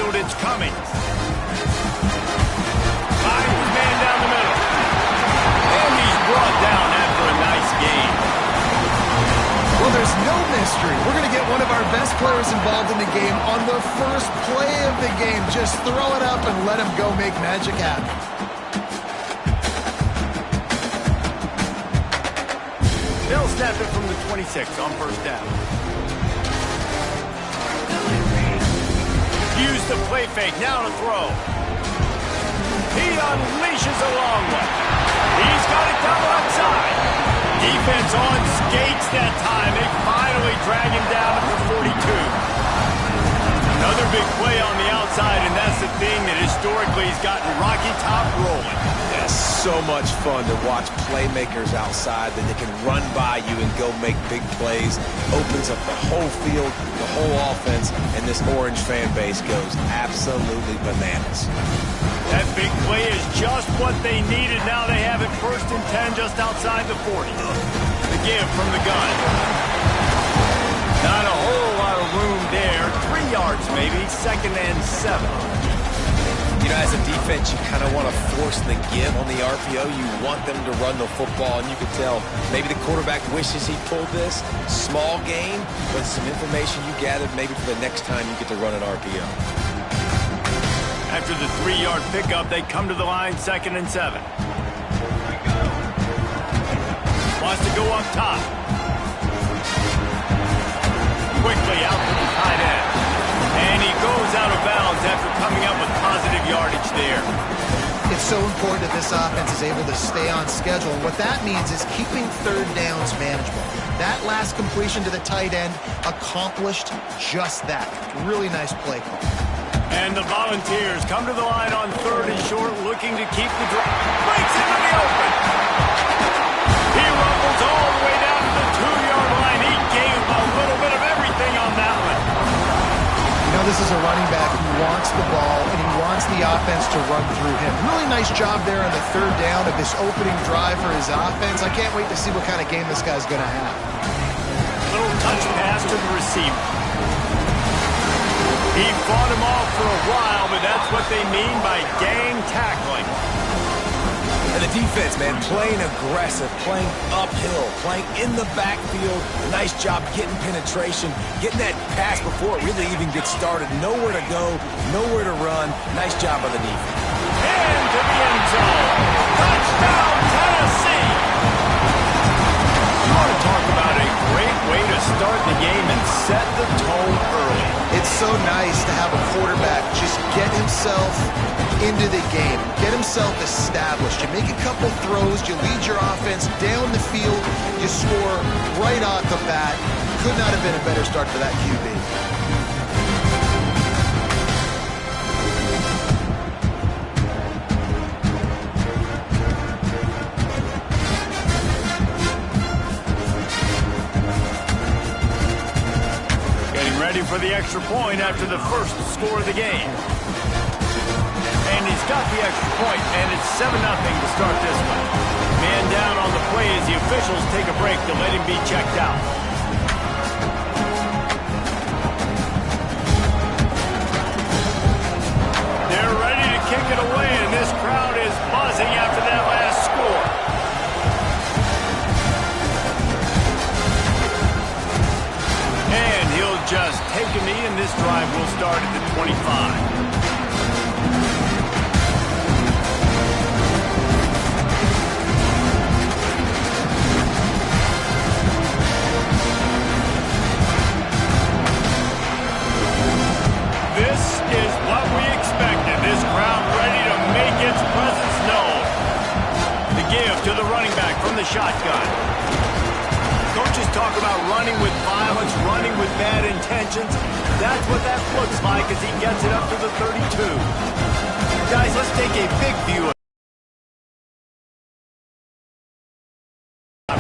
field, it's coming. Finds his man down the middle. And he's brought down after a nice game. Well, there's no mystery. We're going to get one of our best players involved in the game on the first play of the game. Just throw it up and let him go make magic happen. They'll snap it from the 26 on first down. Use the play fake, now to throw. He unleashes a long one. He's got it down the left side. Defense on skates that time. They finally drag him down at the 42. Another big play on the outside, and that's the thing that historically has gotten Rocky Top rolling. That's so much fun to watch playmakers outside that they can run by you and go make big plays. Opens up the whole field, the whole offense, and this Orange fan base goes absolutely bananas. That big play is just what they needed. Now they have it 1st and 10 just outside the 40. The give from the gun. Not a whole lot of room there. 3 yards maybe, 2nd and 7. You know, as a defense, you kind of want to force the give on the RPO. You want them to run the football, and you can tell maybe the quarterback wishes he pulled this. Small gain, but some information you gathered maybe for the next time you get to run an RPO. After the 3-yard pickup, they come to the line 2nd and 7. Wants to go up top. Quickly out to the tight end. And he goes out of bounds after coming up with positive yardage there. It's so important that this offense is able to stay on schedule. And what that means is keeping 3rd downs manageable. That last completion to the tight end accomplished just that. Really nice play call. And the Volunteers come to the line on 3rd and short, looking to keep the drive. Breaks into the open. He rumbles all the way down to the 2-yard line. He gave a little bit of everything on that one. You know, this is a running back who wants the ball, and he wants the offense to run through him. Really nice job there on the 3rd down of this opening drive for his offense. I can't wait to see what kind of game this guy's going to have. Little touch pass to the receiver. He fought him off for a while, but that's what they mean by gang tackling. And the defense, man, playing aggressive, playing uphill, playing in the backfield. Nice job getting penetration, getting that pass before it really even gets started. Nowhere to go, nowhere to run. Nice job by the defense. Into the end zone. Touchdown, Tennessee! You want to talk about a great way to start the game and set the tone early. It's so nice to have a quarterback just get himself into the game, get himself established. You make a couple throws, you lead your offense down the field, you score right off the bat. Could not have been a better start for that QB. Ready for the extra point after the first score of the game. And he's got the extra point, and it's 7-0 to start this one. Man down on the play as the officials take a break to let him be checked out. They're ready to kick it away, and this crowd is buzzing after that last score. And he'll just take a knee, and this drive will start at the 25. This is what we expected. This crowd ready to make its presence known. The give to the running back from the shotgun. Coaches talk about running with violence, running with bad intentions. That's what that looks like as he gets it up to the 32. Guys, let's take a big view of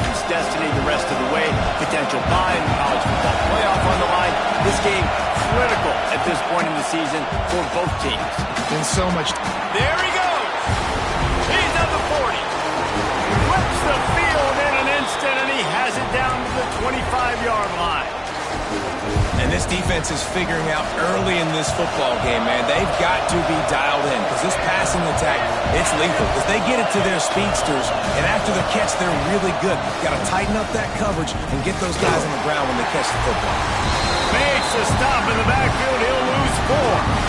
his destiny the rest of the way. Potential bye in the college football playoff on the line. This game critical at this point in the season for both teams. And so much. There he goes. He's at the 40. Whips the field in an instant, and he has it down to the 25-yard line. And this this defense is figuring out early in this football game, man. They've got to be dialed in because this passing attack, it's lethal because they get it to their speedsters, and after the catch, they're really good. Got to tighten up that coverage and get those guys on the ground when they catch the football. Makes a stop in the backfield. He'll lose 4.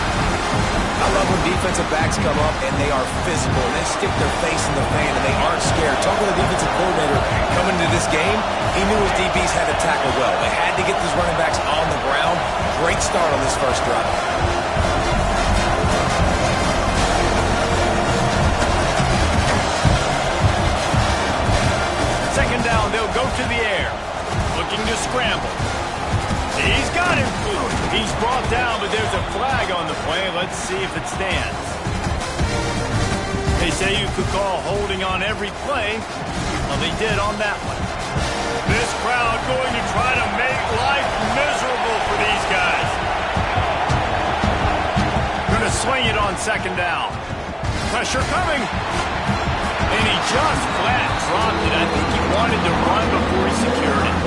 I love when defensive backs come up and they are physical and they stick their face in the fan and they aren't scared. Talk to the defensive coordinator coming into this game. He knew his DBs had to tackle well. They had to get these running backs on the ground. Great start on this first drive. Second down, they'll go to the air. Looking to scramble. He's got him. He's brought down, but there's a flag on the play. Let's see if it stands. They say you could call holding on every play. Well, they did on that one. This crowd going to try to make life miserable for these guys. Going to swing it on second down. Pressure coming. And he just flat dropped it. I think he wanted to run before he secured it.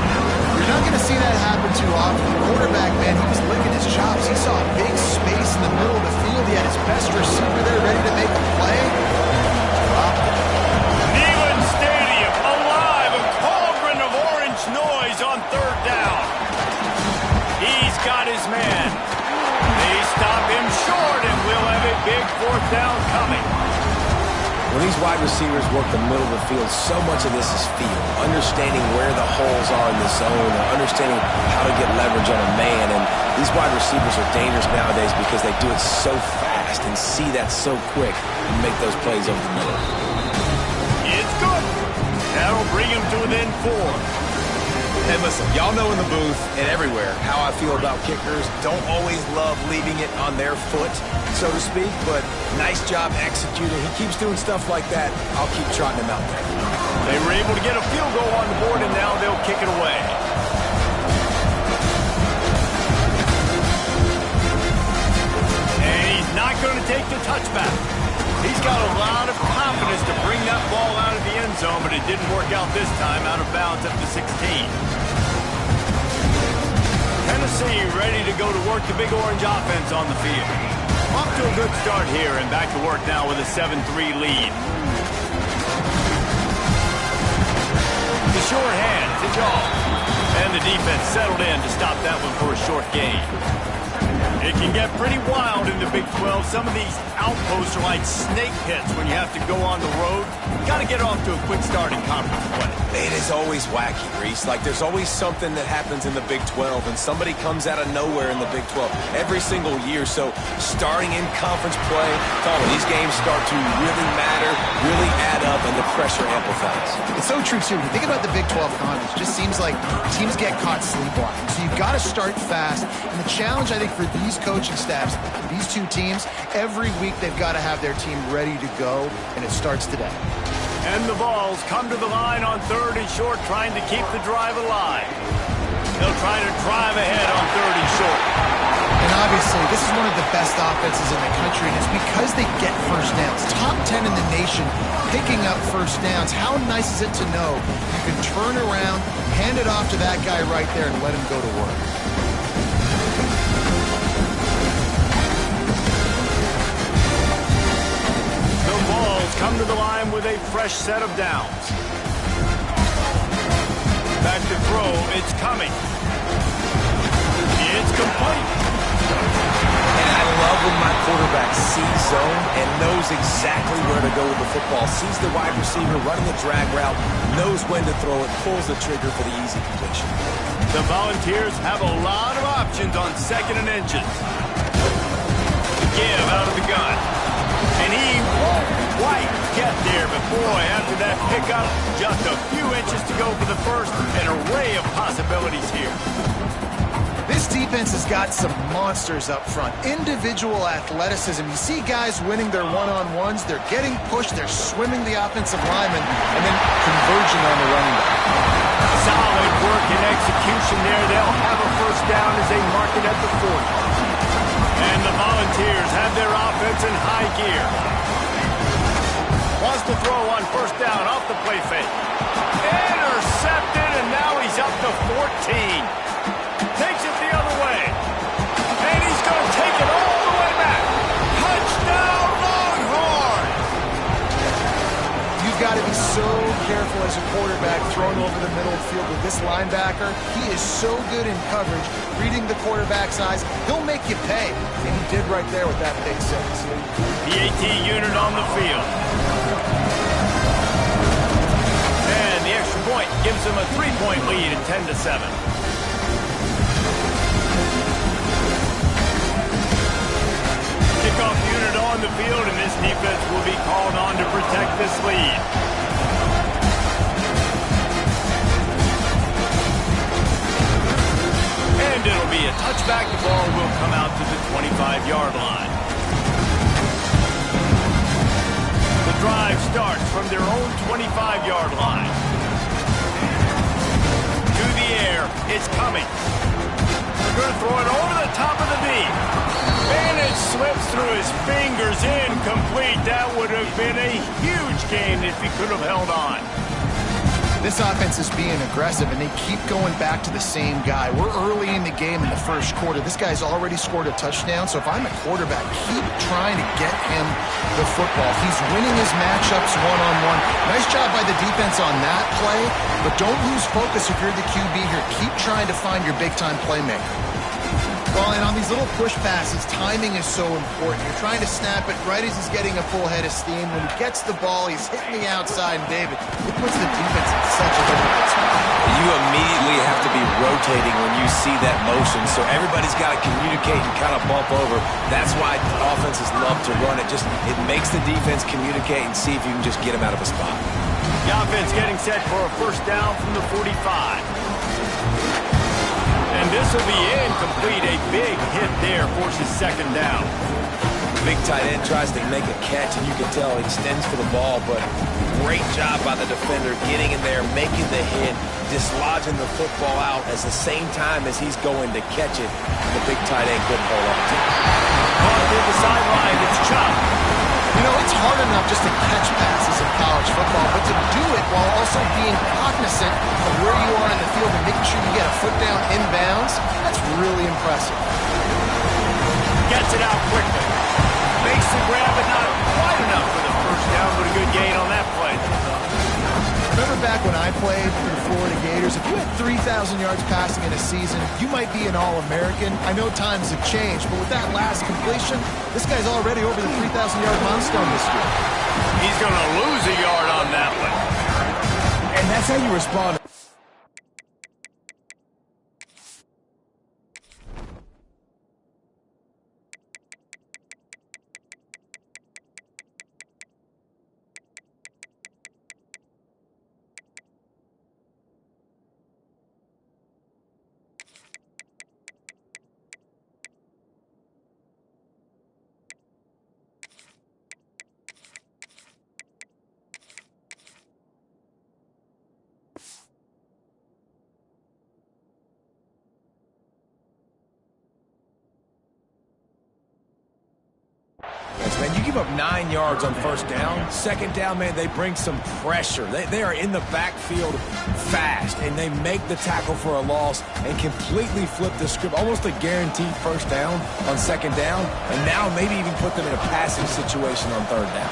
You're not going to see that happen too often. The quarterback, man, he was licking his chops. He saw a big space in the middle of the field. He had his best receiver there ready to make a play. Dropped it. Neyland Stadium alive, a cauldron of orange noise on third down. He's got his man. They stop him short, and we'll have a big fourth down coming. When these wide receivers work the middle of the field, so much of this is feel. Understanding where the holes are in the zone, or understanding how to get leverage on a man. And these wide receivers are dangerous nowadays because they do it so fast and see that so quick and make those plays over the middle. It's good. That'll bring him to within 4. And listen, y'all know in the booth and everywhere how I feel about kickers. Don't always love leaving it on their foot, so to speak, but nice job executing. He keeps doing stuff like that. I'll keep trotting him out there. They were able to get a field goal on the board, and now they'll kick it away. And he's not going to take the touchback. He's got a lot of confidence to bring that ball out of the end zone, but it didn't work out this time, out of bounds at the 16. Tennessee ready to go to work the Big Orange offense on the field. Off to a good start here, and back to work now with a 7-3 lead. The short hand, it's off. And the defense settled in to stop that one for a short gain. It can get pretty wild in the Big 12. Some of these outposts are like snake pits when you have to go on the road. Got to get off to a quick start in conference play. It is always wacky, Reese. Like, there's always something that happens in the Big 12, and somebody comes out of nowhere in the Big 12 every single year. So, starting in conference play, when these games start to really matter, really add up, and the pressure amplifies. It's so true, too. When you think about the Big 12 conference, it just seems like teams get caught sleepwalking. So, you've got to start fast. And the challenge, I think, for these coaching staffs, these two teams, every week they've got to have their team ready to go, and it starts today. And the Vols come to the line on third and short, trying to keep the drive alive. They'll try to drive ahead on third and short. And obviously, this is one of the best offenses in the country, and it's because they get first downs. Top 10 in the nation picking up first downs. How nice is it to know you can turn around, hand it off to that guy right there, and let him go to work. Come to the line with a fresh set of downs. Back to throw, it's coming. It's complete. And I love when my quarterback sees zone and knows exactly where to go with the football. Sees the wide receiver running the drag route, knows when to throw it, pulls the trigger for the easy completion. The Volunteers have a lot of options on second and inches. The give out of the gun. And he won't quite get there, but boy, after that pickup, just a few inches to go for the first. An array of possibilities here. This defense has got some monsters up front. Individual athleticism. You see guys winning their one-on-ones. They're getting pushed. They're swimming the offensive lineman and then converging on the running back. Solid work and execution there. They'll have a first down as they mark it at the 40. And the Volunteers have their offense in high gear. Wants to throw on first down off the play fake. Intercepted, and now he's up to 14. Takes it the other way. careful as a quarterback throwing over the middle of the field with this linebacker. He is so good in coverage, reading the quarterback's eyes. He'll make you pay, and he did right there with that big six. The AT unit on the field. And the extra point gives them a 3-point lead at 10-7. Kickoff unit on the field, and this defense will be called on to protect this lead. And it'll be a touchback. The ball will come out to the 25-yard line. The drive starts from their own 25-yard line. To the air, it's coming. They're going to throw it over the top of the knee. And it slips through his fingers, incomplete. That would have been a huge gain if he could have held on. This offense is being aggressive, and they keep going back to the same guy. We're early in the game in the first quarter. This guy's already scored a touchdown, so if I'm a quarterback, keep trying to get him the football. He's winning his matchups one-on-one. Nice job by the defense on that play, but don't lose focus if you're the QB here. Keep trying to find your big-time playmaker. Well, and on these little push passes, timing is so important. You're trying to snap it right as he's getting a full head of steam. When he gets the ball, he's hitting the outside, and David, it puts the defense in such a difficult spot. You immediately have to be rotating when you see that motion, so everybody's got to communicate and kind of bump over. That's why offenses love to run it. It makes the defense communicate and see if you can just get him out of a spot. The offense getting set for a first down from the 45. And this will be incomplete. A big hit there forces second down. Big tight end tries to make a catch, and you can tell he extends for the ball, but great job by the defender getting in there, making the hit, dislodging the football out at the same time as he's going to catch it. The big tight end couldn't hold on to it. Caught to the sideline. It's chopped. You know, it's hard enough just to catch passes in college football, but to do it while also being cognizant of where you are in the field and making sure you get a foot down inbounds, that's really impressive. Gets it out quickly. Makes the grab, but not quite enough for the first down, but a good gain on that play. Remember back when I played for the Florida Gators, if you had 3,000 yards passing in a season, you might be an All-American. I know times have changed, but with that last completion, this guy's already over the 3,000-yard milestone this year. He's going to lose a yard on that one. And that's how you respond. Man, you give up 9 yards on first down. Second down, man, they bring some pressure. They are in the backfield fast, and they make the tackle for a loss and completely flip the script. Almost a guaranteed first down on second down, and now maybe even put them in a passing situation on third down.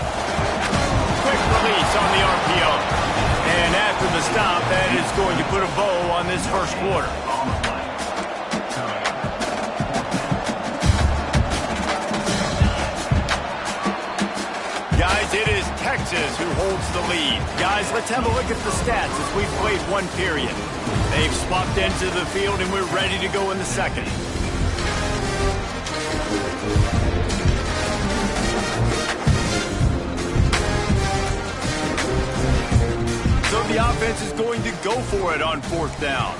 Quick release on the RPO. And after the stop, that is going to put a bow on this first quarter. Guys, it is Texas who holds the lead. Guys, let's have a look at the stats as we've played one period. They've swapped into the field, and we're ready to go in the second. So the offense is going to go for it on fourth down.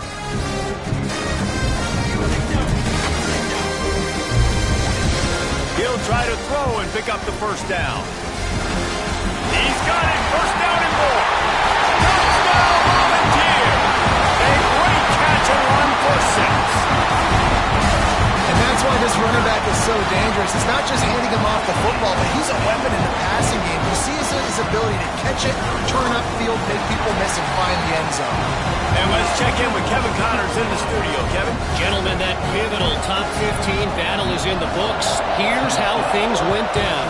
He'll try to throw and pick up the first down. He's got it. First down and more. Touchdown, Volunteer. A great catch and run for 6. And that's why this running back is so dangerous. It's not just handing him off the football, but he's a weapon in the passing game. You see his ability to catch it, turn upfield, make people miss, and find the end zone. And let's check in with Kevin Connors in the studio. Kevin? Gentlemen, that pivotal top 15 battle is in the books. Here's how things went down.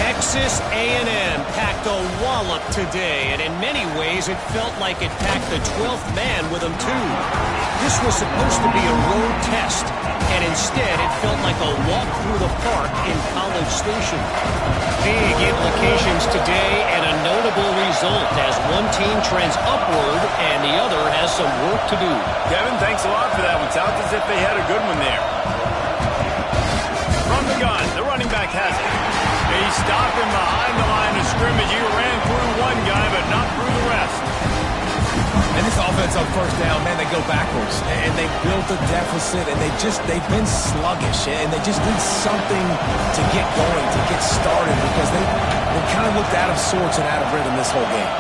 Texas A&M packed a wallop today, and in many ways it felt like it packed the 12th man with them too. This was supposed to be a road test, and instead it felt like a walk through the park in College Station. Big implications today and a notable result as one team trends upward and the other has some work to do. Kevin, thanks a lot for that one. Sounds as if they had a good one there. From the gun, the running back has it. He's stopping behind the line of scrimmage. He ran through one guy, but not through the rest. And this offense on first down, man, they go backwards. And they built a deficit, and they've been sluggish. And they just need something to get going, to get started, because they kind of looked out of sorts and out of rhythm this whole game.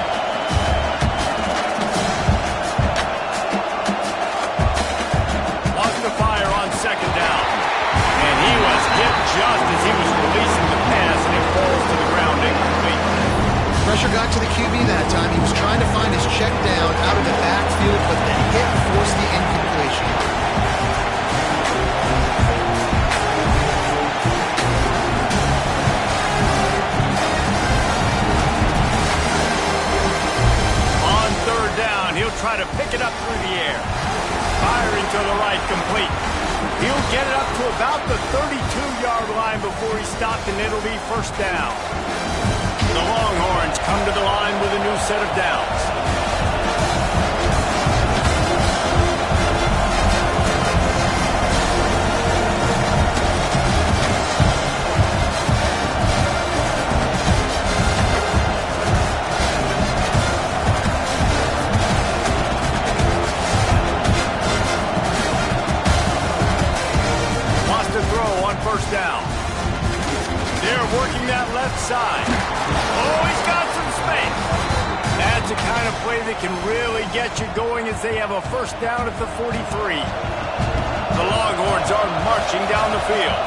Lost the fire on second down. And he was hit just as he was releasing the pass, and it falls to the ground incomplete. Pressure got to the QB that time. He was trying to find his check down out of the backfield, but the hit forced the incompletion. On third down, he'll try to pick it up through the air. Firing to the right, complete. He'll get it up to about the 32-yard line before he's stopped, and it'll be first down. The Longhorns come to the line with a new set of downs. Wants to throw on first down. They're working that left side. Oh, he's got some space. That's the kind of play that can really get you going as they have a first down at the 43. The Longhorns are marching down the field.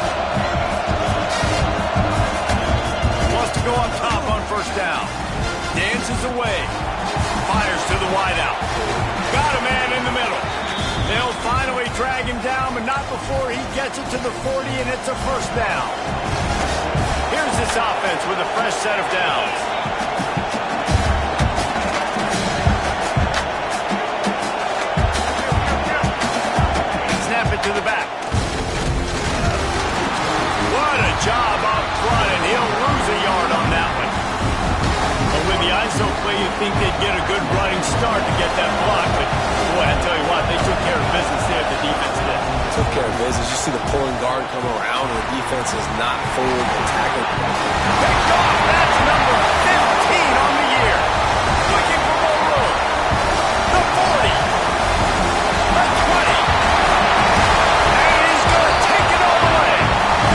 Wants to go up top on first down. Dances away. Fires to the wideout. Got a man in the middle. They'll finally drag him down, but not before he gets it to the 40, and it's a first down. Here's this offense with a fresh set of downs. Snap it to the back. What a job up front, and he'll lose a yard on that one. But with the ISO play, you'd think they'd get a good running start to get that block, but boy, I tell you what, they took care of business there, the defense did. Took care of business. You see the pulling guard come around, and the defense is not forward attacking. Picked off. That's number 15 on the year. Looking for more room. The 40. The 20. And he's going to take it all the way.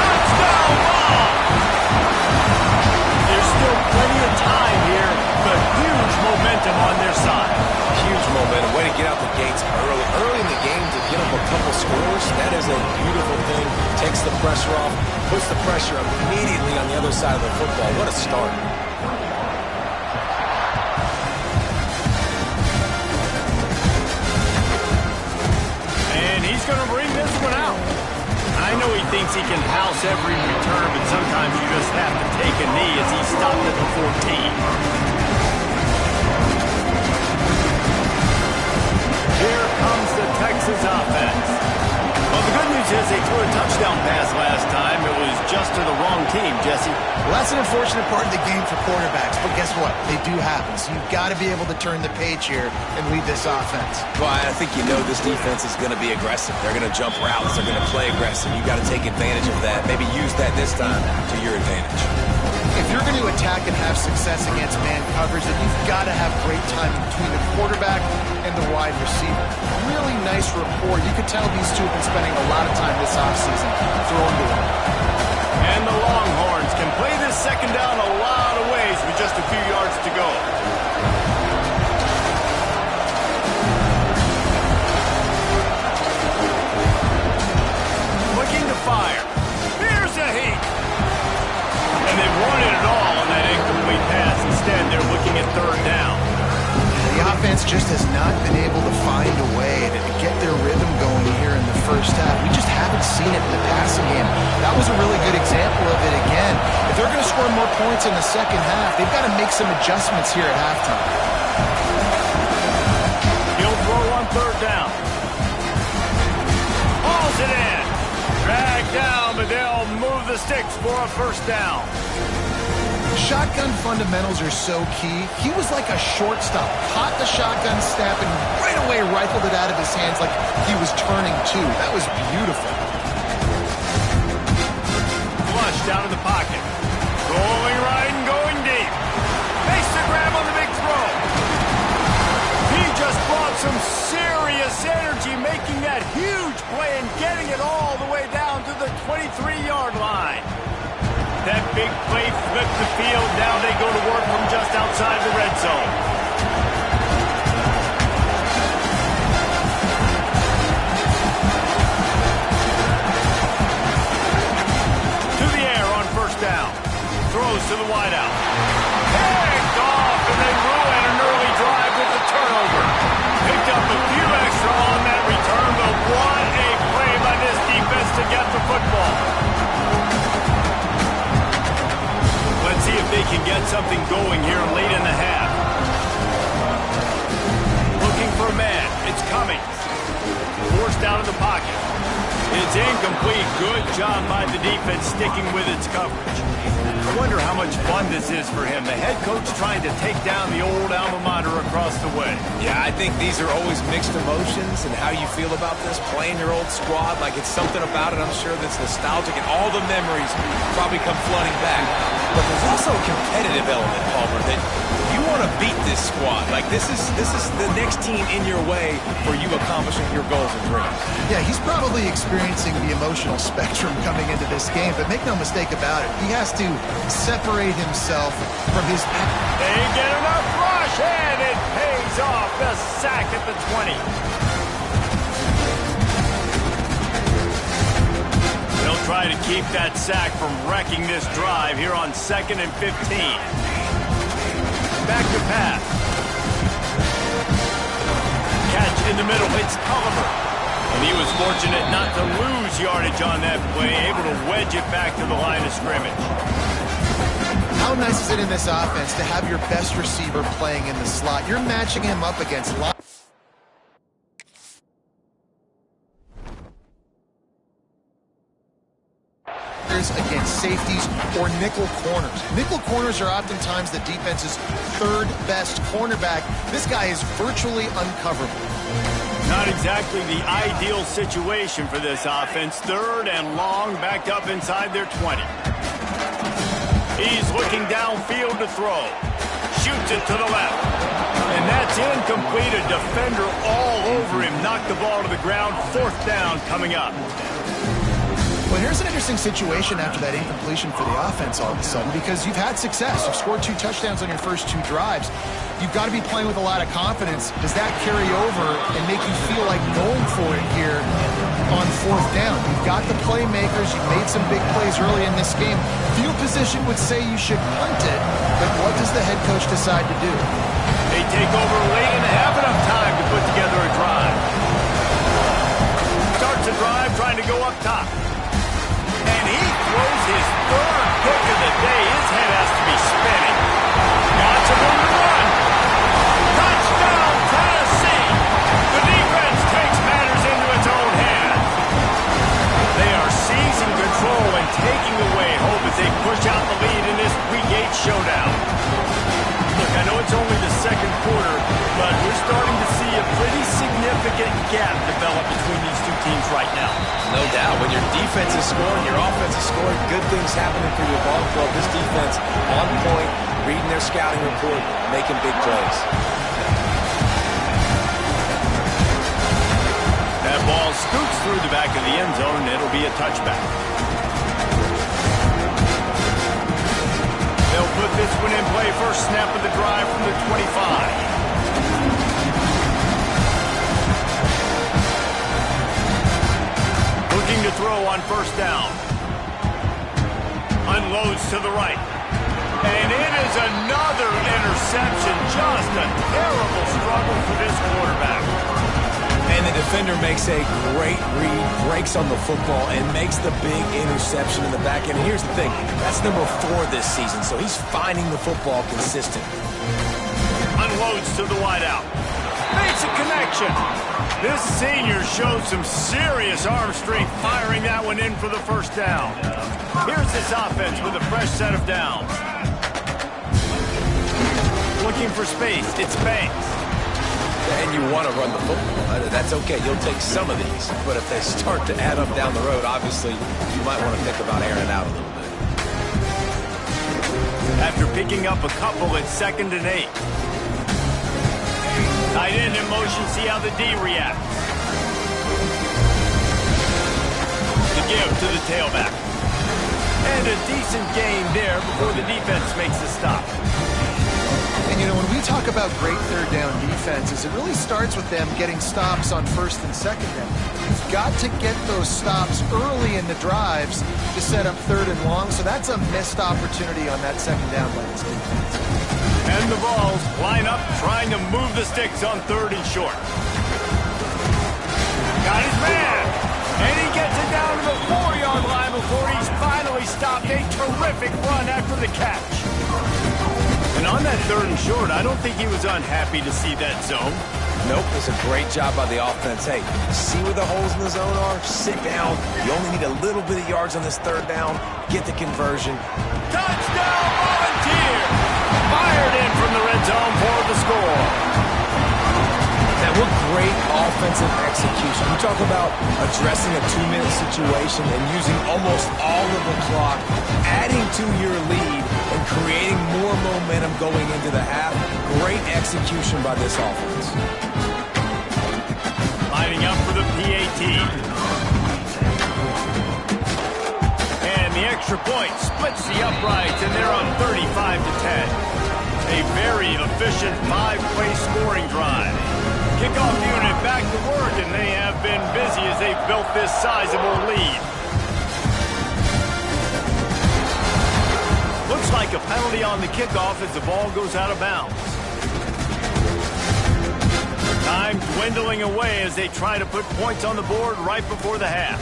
Touchdown ball. There's still plenty of time here, but huge momentum on their side. Huge momentum. Way to get out the gates early. Early in the game to get up a couple scores, that is a beautiful thing. Takes the pressure off, puts the pressure immediately on the other side of the football. What a start. And he's going to bring this one out. I know he thinks he can house every return, but sometimes you just have to take a knee as he stopped at the 14. Here comes the Texas offense. Well, the good news is they threw a touchdown pass last time. It was just to the wrong team, Jesse. Well, that's an unfortunate part of the game for quarterbacks, but guess what? They do happen. So you've got to be able to turn the page here and lead this offense. Well, I think you know this defense is going to be aggressive. They're going to jump routes. They're going to play aggressive. You've got to take advantage of that. Maybe use that this time to your advantage. If you're going to attack and have success against man coverage, then you've got to have great timing between the quarterback and the wide receiver. Really nice rapport. You could tell these two have been spending a lot of time this offseason throwing to one. And the Longhorns can play this second down a lot of ways with just a few yards to go. Looking to fire. Here's a heat. And they wanted it all on that incomplete pass. Instead, they're looking at third down. The offense just has not been able to find a way to get their rhythm going here in the first half. We just haven't seen it in the passing game. That was a really good example of it again. If they're going to score score more points in the second half. They've got to make some adjustments here at halftime. He'll throw on third down. Hauls it in. Dragged down, but they'll move the sticks for a first down. Shotgun fundamentals are so key. He was like a shortstop. Caught the shotgun snap and right away rifled it out of his hands like he was turning two. That was beautiful. Flush down in the pocket. Going right and going deep. Makes the grab on the big throw. He just brought some serious energy making that huge play and getting it all the way down to the 23-yard line. That big play flipped the field. Now they go to work from just outside the red zone. To the air on first down. Throws to the wideout. Picked off, and they ruin an early drive with the turnover. Picked up a few extra on that return, but what a play by this defense to get the football. Let's see if they can get something going here late in the half. Looking for a man. It's coming. Forced out of the pocket. It's incomplete. Good job by the defense sticking with its coverage. I wonder how much fun this is for him. The head coach trying to take down the old alma mater across the way. Yeah, I think these are always mixed emotions, and how you feel about this, playing your old squad, like it's something about it, I'm sure, that's nostalgic, and all the memories probably come flooding back. But there's also a competitive element, Palmer, that you want to beat this squad. Like, this is the next team in your way for you accomplishing your goals and dreams. Yeah, he's probably experiencing the emotional spectrum coming into this game, but make no mistake about it, he has to separate himself from his... They get enough rush, and it pays off. The sack at the 20. They'll try to keep that sack from wrecking this drive here on 2nd and 15. Back to pass. Catch in the middle. It's Culliver. And he was fortunate not to lose yardage on that play, able to wedge it back to the line of scrimmage. How nice is it in this offense to have your best receiver playing in the slot? You're matching him up against against safeties or nickel corners. Nickel corners are oftentimes the defense's third best cornerback. This guy is virtually uncoverable. Not exactly the ideal situation for this offense. 3rd and long, backed up inside their 20. He's looking downfield to throw. Shoots it to the left. And that's incomplete. A defender all over him. Knocked the ball to the ground. 4th down coming up. Well, here's an interesting situation after that incompletion for the offense all of a sudden, because you've had success. You've scored 2 touchdowns on your first 2 drives. You've got to be playing with a lot of confidence. Does that carry over and make you feel like going for it here on 4th down? You've got the playmakers. You've made some big plays early in this game. Field position would say you should punt it, but what does the head coach decide to do? They take over late and have enough time to put together a drive. Starts a drive trying to go up top. And he throws his 3rd pick of the day. His head has to be spinning. Got some room to run. Touchdown, Tennessee. The defense takes matters into its own hands. They are seizing control and taking away hope as they push out the lead in this Week 8 showdown. Look, I know it's only the 2nd quarter, but we're starting to see a pretty significant gap develop between these 2 teams right now. No doubt. When your defense is scoring, your offense is scoring, good things happening for your ball club. This defense on point, reading their scouting report, making big plays. That ball scoots through the back of the end zone, and it'll be a touchback. They'll put this one in play. First snap of the drive from the 25. Looking to throw on first down. Unloads to the right. And it is another interception. Just a terrible struggle for this quarterback. And the defender makes a great read, breaks on the football, and makes the big interception in the back end. And here's the thing, that's number 4 this season, so he's finding the football consistent. Unloads to the wideout. Makes a connection. This senior showed some serious arm strength firing that one in for the first down. Here's this offense with a fresh set of downs. Looking for space, it's Banks. And you want to run the football. That's okay. You'll take some of these. But if they start to add up down the road, obviously, you might want to think about airing it out a little bit. After picking up a couple at 2nd and 8. Tight end in motion, see how the D reacts. The give to the tailback. And a decent gain there before the defense makes the stop. And, you know, when we talk about great third down defenses, it really starts with them getting stops on 1st and 2nd down. You've got to get those stops early in the drives to set up 3rd and long, so that's a missed opportunity on that 2nd down by this defense. And the balls line up, trying to move the sticks on 3rd and short. Got his man, and he gets it down to the 4-yard line before he's finally stopped. A terrific run after the catch. And on that 3rd and short, I don't think he was unhappy to see that zone. Nope, it's a great job by the offense. Hey, see where the holes in the zone are? Sit down. You only need a little bit of yards on this 3rd down. Get the conversion. Touchdown, Volunteer! Fired in from the red zone for the score. Now, what great offensive execution. You talk about addressing a 2-minute situation and using almost all of the clock, adding to your lead, and creating more momentum going into the half. Great execution by this offense. Lining up for the PAT. And the extra point splits the uprights, and they're on 35-10. A very efficient 5-play scoring drive. Kickoff unit back to work, and they have been busy as they've built this sizable lead. Looks like a penalty on the kickoff as the ball goes out of bounds. Time dwindling away as they try to put points on the board right before the half.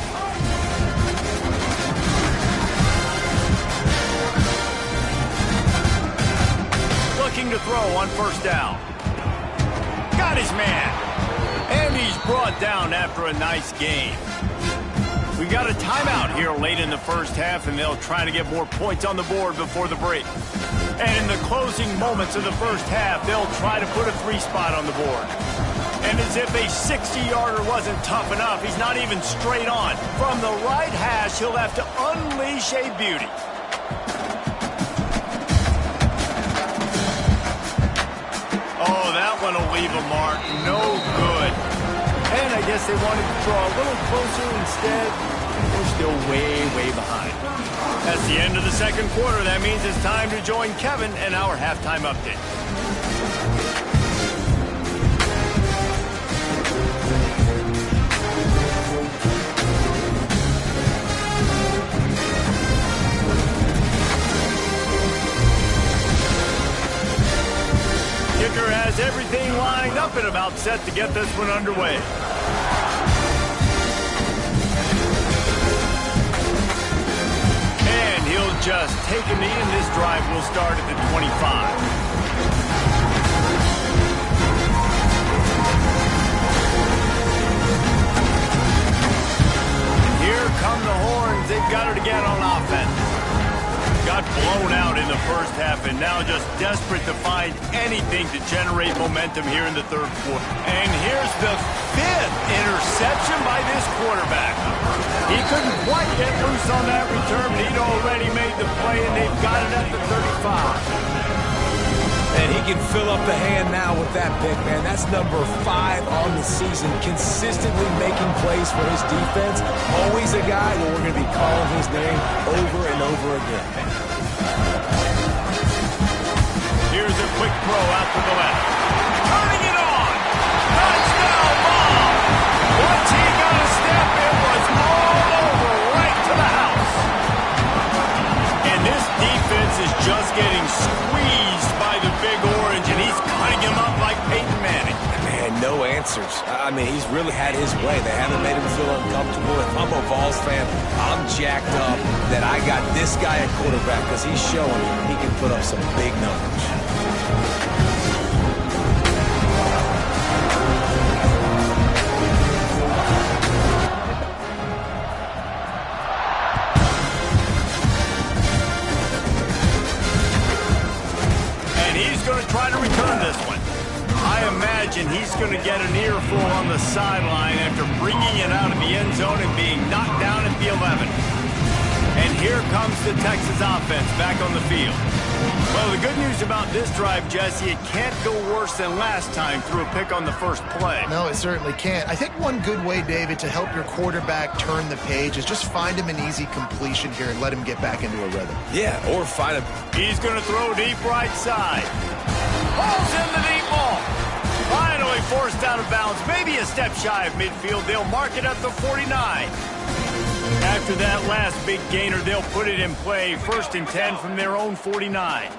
Looking to throw on 1st down. Got his man. And he's brought down after a nice game. We got a timeout here late in the first half, and they'll try to get more points on the board before the break. And in the closing moments of the first half, they'll try to put a 3-spot on the board. And as if a 60-yarder wasn't tough enough, he's not even straight on. From the right hash, he'll have to unleash a beauty. Oh, that one will leave a mark. No good. And I guess they wanted to draw a little closer instead. We're still way, way behind. That's the end of the 2nd quarter. That means it's time to join Kevin and our halftime update. Kicker has everything lined up and about set to get this one underway. And he'll just take a knee, and this drive will start at the 25. Here come the horns. They've got it again on offense. Got blown out in the first half, and now just desperate to find anything to generate momentum here in the 3rd quarter. And here's the 5th interception by this quarterback. He couldn't quite get loose on that return, but he'd already made the play, and they've got it at the 35. And he can fill up the hand now with that pick, man. That's number 5 on the season, consistently making plays for his defense. Always a guy that we're going to be calling his name over and over again. Here's a quick throw out to the left. Turning it on. Touchdown ball. Once he got a step, it was all over right to the house. And this defense is just getting squeezed by the Big Orange, and he's cutting him up like Peyton Manning. Man, no answers. I mean, he's really had his way. They haven't made him feel uncomfortable. If I'm a Vols fan, I'm jacked up that I got this guy at quarterback because he's showing he can put up some big numbers. Going to try to return this one. I imagine he's going to get an earful on the sideline after bringing it out of the end zone and being knocked down at the 11. And here comes the Texas offense back on the field. Well, the good news about this drive, Jesse, it can't go worse than last time through a pick on the first play. No, it certainly can't. I think one good way, David, to help your quarterback turn the page is just find him an easy completion here and let him get back into a rhythm. Yeah, or find him. He's going to throw deep right side. Falls in the deep ball. Finally forced out of bounds. Maybe a step shy of midfield. They'll mark it at the 49. After that last big gainer, they'll put it in play. 1st and 10 from their own 49.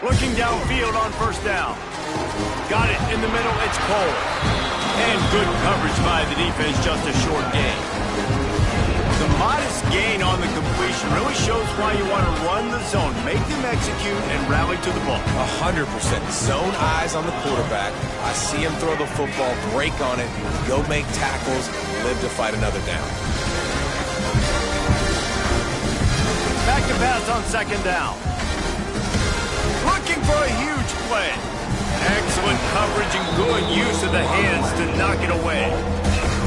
Looking downfield on 1st down. Got it in the middle. It's Cole. And good coverage by the defense, just a short gain. The modest gain on the completion really shows why you want to run the zone, make them execute, and rally to the ball. 100%. Zone eyes on the quarterback. I see him throw the football, break on it, go make tackles, live to fight another down. Back to pass on 2nd down. Looking for a huge play. Excellent coverage and good use of the hands to knock it away.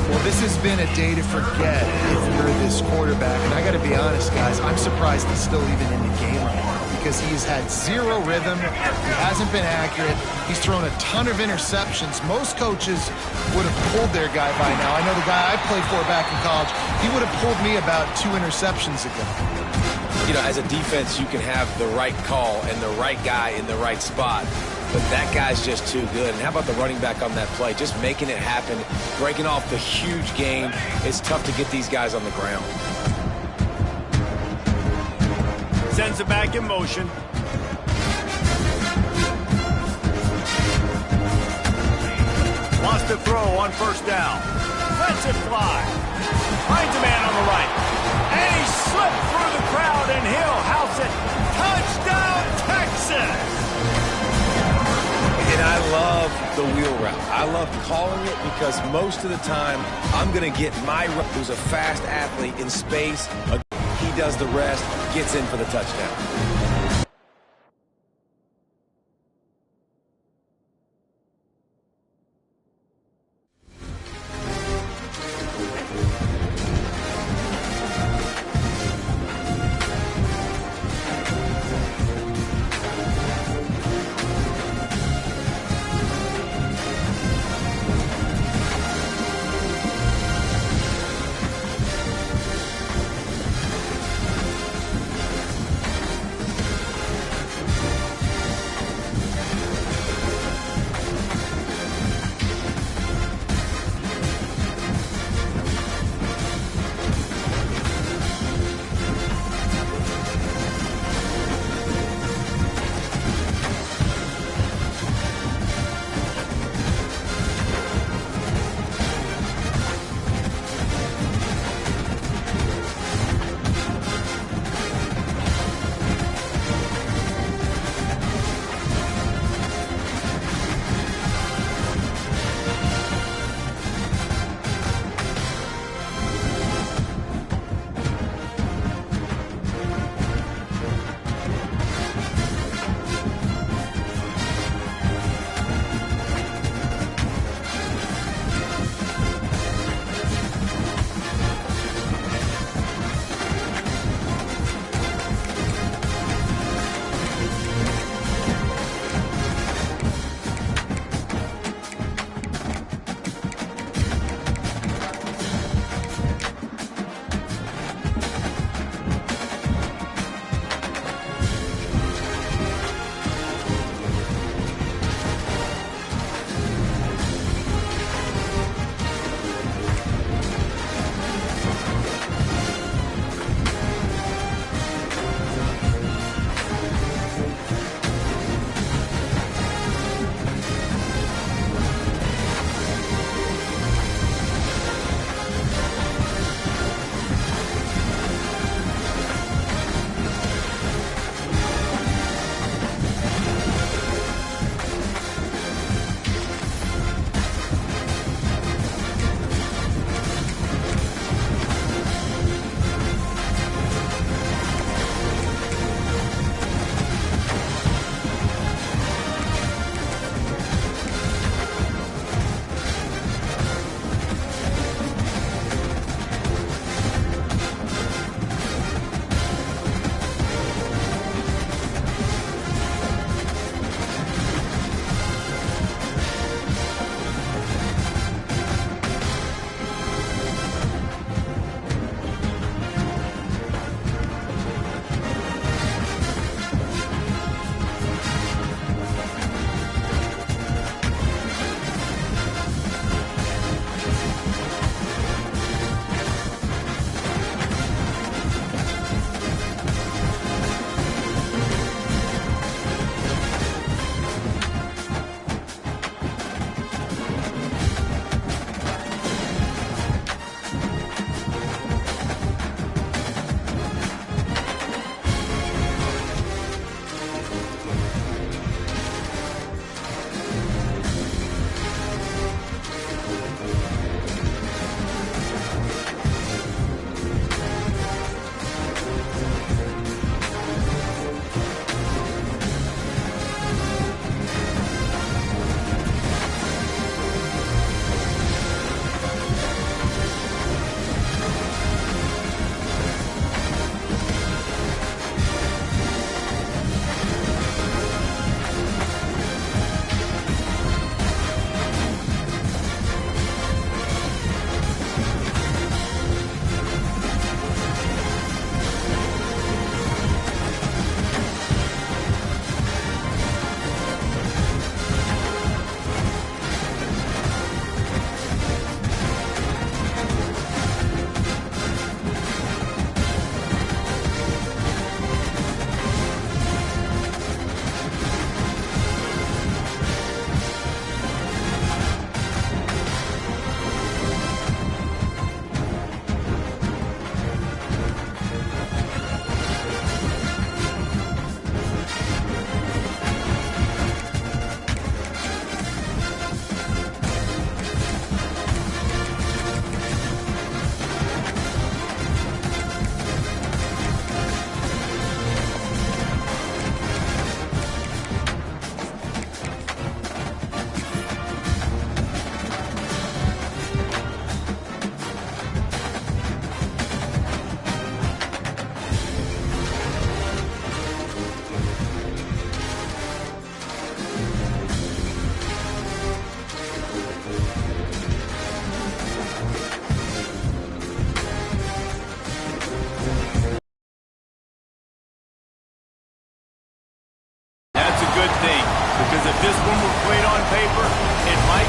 Well, this has been a day to forget if you're this quarterback. And I got to be honest, guys, I'm surprised he's still even in the game right now because he's had zero rhythm. He hasn't been accurate. He's thrown a ton of interceptions. Most coaches would have pulled their guy by now. I know the guy I played for back in college, he would have pulled me about 2 interceptions ago. You know, as a defense, you can have the right call and the right guy in the right spot. But that guy's just too good. And how about the running back on that play? Just making it happen, breaking off the huge gain. It's tough to get these guys on the ground. Sends it back in motion. Wants to throw on 1st down. Lets it fly. Finds a man on the right. And he slipped through the crowd and he'll house it. Touchdown, Texas! And I love the wheel route. I love calling it because most of the time I'm going to get my who's a fast athlete in space. He does the rest, gets in for the touchdown.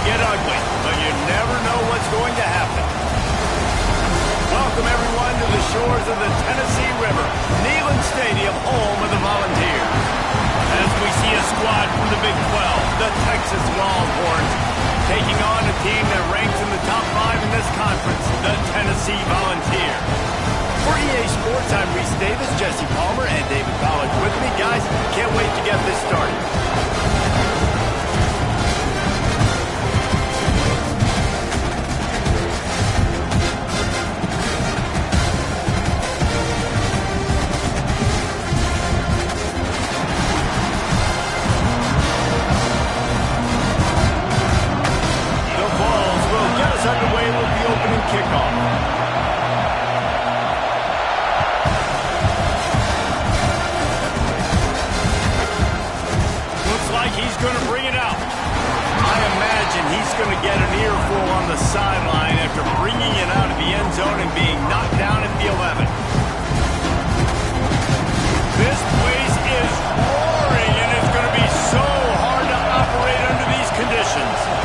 get ugly, but you never know what's going to happen. Welcome, everyone, to the shores of the Tennessee River, Neyland Stadium, home of the Volunteers. As we see a squad from the Big 12, the Texas Longhorns, taking on a team that ranks in the top 5 in this conference, the Tennessee Volunteers. For EA Sports, I'm Reese Davis, Jesse Palmer, and David Pollack with me. Guys, can't wait to get this started. Underway with the opening kickoff. Looks like he's going to bring it out. I imagine he's going to get an earful on the sideline after bringing it out of the end zone and being knocked down at the 11. This place is roaring, and it's going to be so hard to operate under these conditions.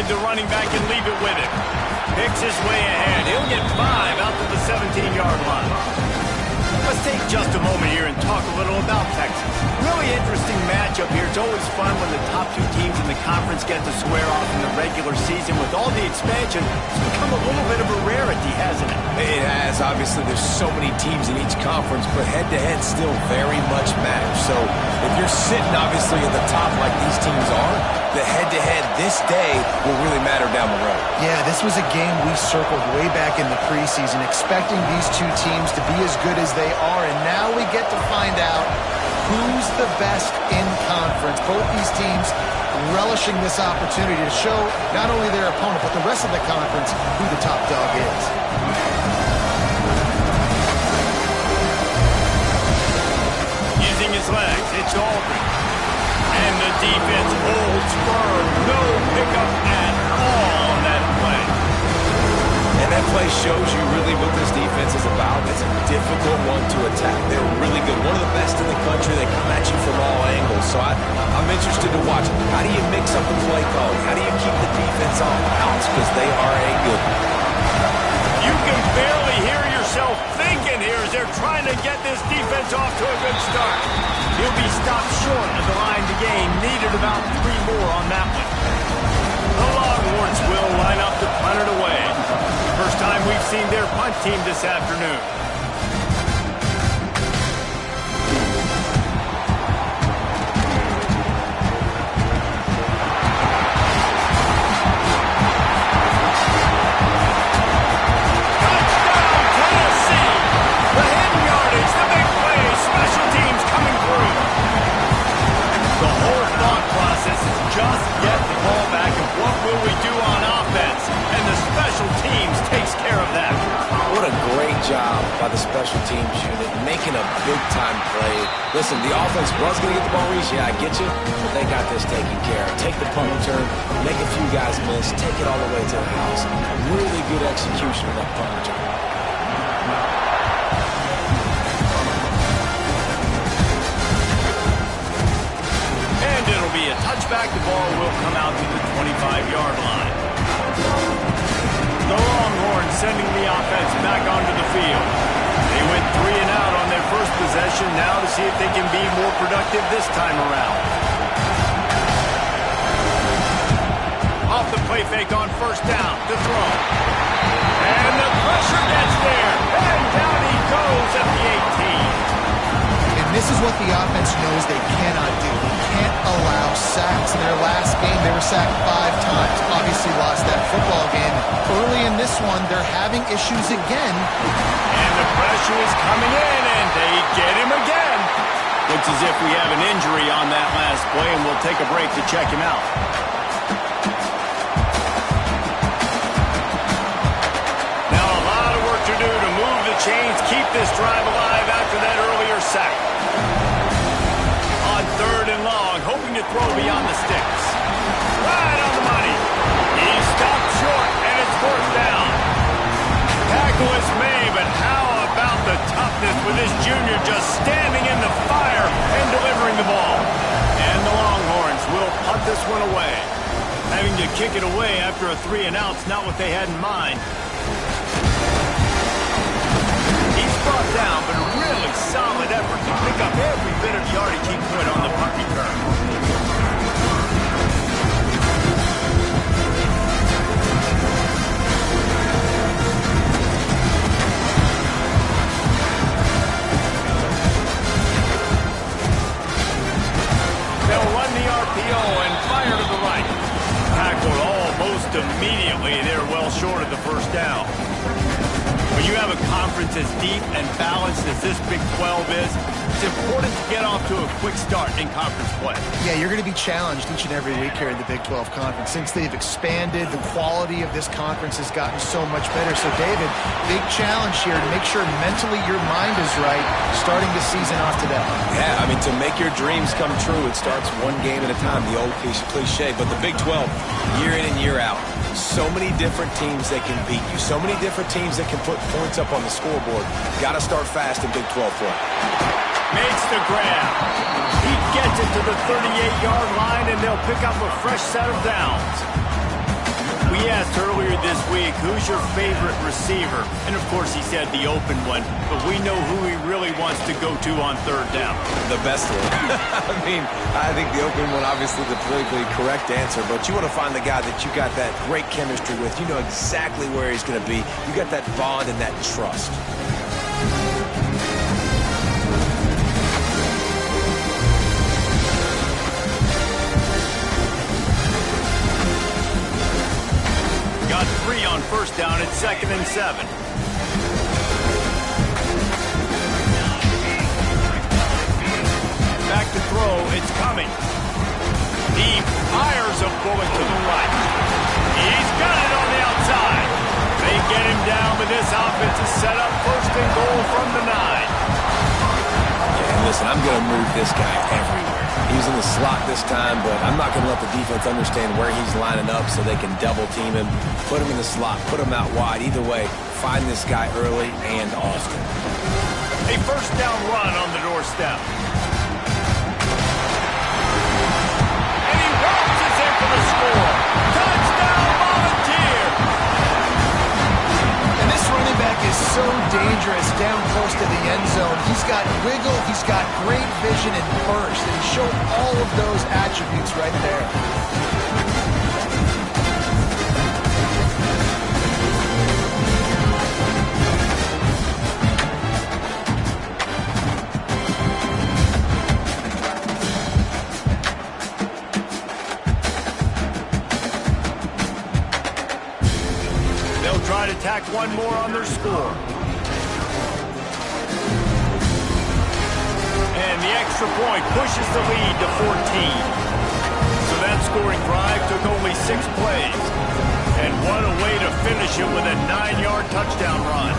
The running back and leave it with him. Picks his way ahead. He'll get 5 out to the 17-yard line. Let's take just a moment here and talk a little about Texas. Really interesting matchup here. It's always fun when the top 2 teams in the conference get to square off in the regular season. With all the expansion, it's become a little bit of a rarity, hasn't it? It has. Obviously, there's so many teams in each conference, but head-to-head still very much match. So if you're sitting, obviously, at the top like these teams are, the head-to-head this day will really matter down the road. Yeah, this was a game we circled way back in the preseason, expecting these 2 teams to be as good as they are, and now we get to find out who's the best in conference. Both these teams relishing this opportunity to show not only their opponent, but the rest of the conference who the top dog is. Using his legs, it's Aldridge. And the defense holds firm. No pickup at all on that play. And that play shows you really what this defense is about. It's a difficult one to attack. They're really good. One of the best in the country. They come at you from all angles. So I'm interested to watch. How do you mix up the play calling? How do you keep the defense on balance? Because they are a good one. You can barely hear yourself thinking here as they're trying to get this defense off to a good start. He'll be stopped short of the line to gain. Needed about 3 more on that one. The Longhorns will line up to punt it away. First time we've seen their punt team this afternoon. Just get the ball back, and what will we do on offense? And the special teams takes care of that. What a great job by the special teams unit, making a big-time play. Listen, the offense was going to get the ball reach. Yeah, I get you, but they got this taken care of. Take the punt return, make a few guys miss, take it all the way to the house. Really good execution of that punt return. Be a touchback. The ball will come out to the 25-yard line. The Longhorns sending the offense back onto the field. They went 3 and out on their first possession. Now to see if they can be more productive this time around. Off the play fake on first down to throw. And the pressure gets there. And down he goes at the 18. This is what the offense knows they cannot do. They can't allow sacks. In their last game, they were sacked 5 times. Obviously lost that football game. Early in this one, they're having issues again. And the pressure is coming in, and they get him again. Looks as if we have an injury on that last play, and we'll take a break to check him out. Now a lot of work to do to move the chains, keep this drive alive after that earlier sack. On 3rd and long, hoping to throw beyond the sticks. Right on the money. He's stopped short, and it's 4th down. Tackle is made, but how about the toughness with this junior just standing in the fire and delivering the ball? kick it away after a 3-and-out's not what they had in mind. He's brought down, but a really solid effort to pick up every bit of yardage he could on the punt return. They'll run the RPO and fire to the right. Tackled almost immediately. They're well short of the first down. When you have a conference as deep and balanced as this Big 12 is, it's important to get off to a quick start in conference play. Yeah, you're going to be challenged each and every week here in the Big 12 Conference. Since they've expanded, the quality of this conference has gotten so much better. So, David, big challenge here to make sure mentally your mind is right starting the season off today. Yeah, I mean, to make your dreams come true, it starts one game at a time, the old cliche. But the Big 12, year in and year out, so many different teams that can beat you, so many different teams that can put points up on the scoreboard. Got to start fast in Big 12 play. Makes the grab. He gets it to the 38-yard line, and they'll pick up a fresh set of downs. We asked earlier this week, who's your favorite receiver? And, of course, he said the open one, but we know who he really wants to go to on third down. The best one. I mean, I think the open one, obviously the politically correct answer, but you want to find the guy that you got that great chemistry with. You know exactly where he's going to be. You got that bond and that trust. Got 3 on first down at 2nd and 7. Back to throw, it's coming. He fires a bullet to the right. He's got it on the outside. They get him down, but this offense is set up 1st and goal from the 9. Yeah, and listen, I'm going to move this guy everywhere. He's in the slot this time, but I'm not going to let the defense understand where he's lining up so they can double team him, put him in the slot, put him out wide. Either way, find this guy early and often. A 1st down run on the doorstep. And he bounces in for the score. Touchdown, Volunteer! And this running back is so dangerous down close to the end zone. He's got wiggle, he's got great vision and burst, and he showed all of those attributes right there. Try to tack one more on their score. And the extra point pushes the lead to 14. So that scoring drive took only 6 plays. And what a way to finish it with a 9-yard touchdown run.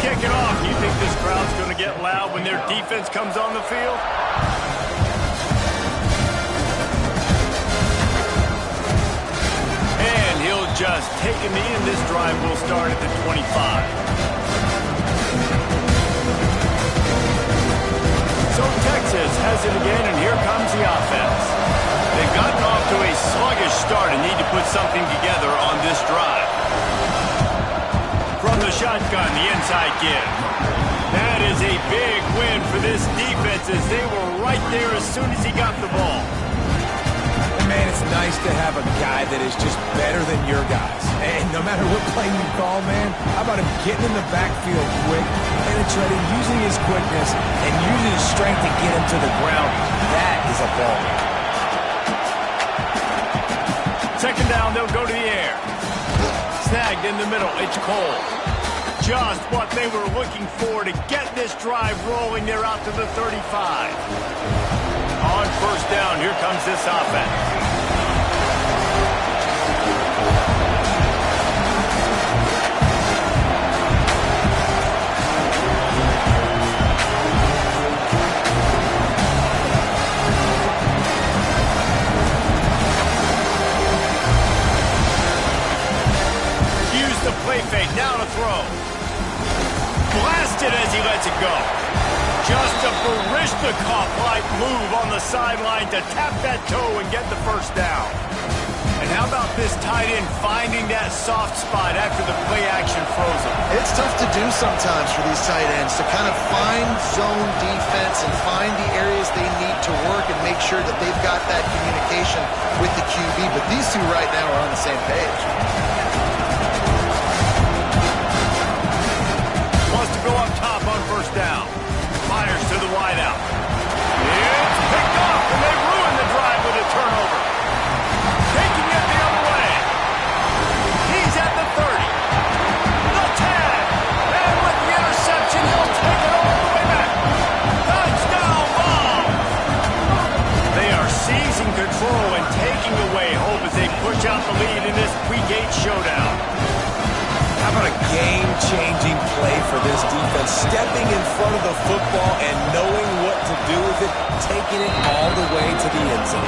Kick it off. You think this crowd's going to get loud when their defense comes on the field? And he'll just take a knee, and this drive will start at the 25. So Texas has it again, and here comes the offense. They've gotten off to a sluggish start and need to put something together on this drive. From the shotgun, the inside give. That is a big win for this defense as they were right there as soon as he got the ball. Man, it's nice to have a guy that is just better than your guys. And no matter what play you call, man, how about him getting in the backfield quick, penetrating, using his quickness, and using his strength to get him to the ground. That is a ball. 2nd down, they'll go to the air. Snagged in the middle, it's Cole. Just what they were looking for to get this drive rolling. They're out to the 35. On 1st down, here comes this offense. it as he lets it go. Just a Baryshnikov-like move on the sideline to tap that toe and get the first down. And how about this tight end finding that soft spot after the play action froze him? It's tough to do sometimes for these tight ends to kind of find zone defense and find the areas they need to work and make sure that they've got that communication with the QB. But these two right now are on the same page. Wants to go up top on first down. Fires to the wideout. It's picked off, and they ruin the drive with a turnover. Taking it the other way. He's at the 30. The tag. And with the interception, he'll take it all the way back. Touchdown ball. They are seizing control and taking away hope as they push out the lead in this pre-gate showdown. How about a game-changing play for this defense? Stepping in front of the football and knowing what to do with it, taking it all the way to the end zone.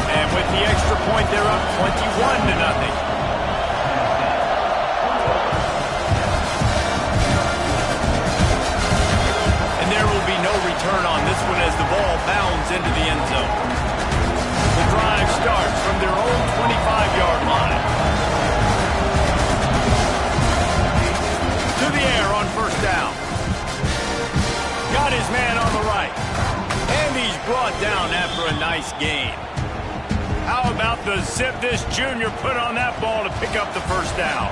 And with the extra point, they're up 21-0. And there will be no return on this one as the ball bounds into the end zone. The drive starts from their own 25-yard line. To the air on first down. Got his man on the right. And he's brought down after a nice gain. How about the zip this junior put on that ball to pick up the first down?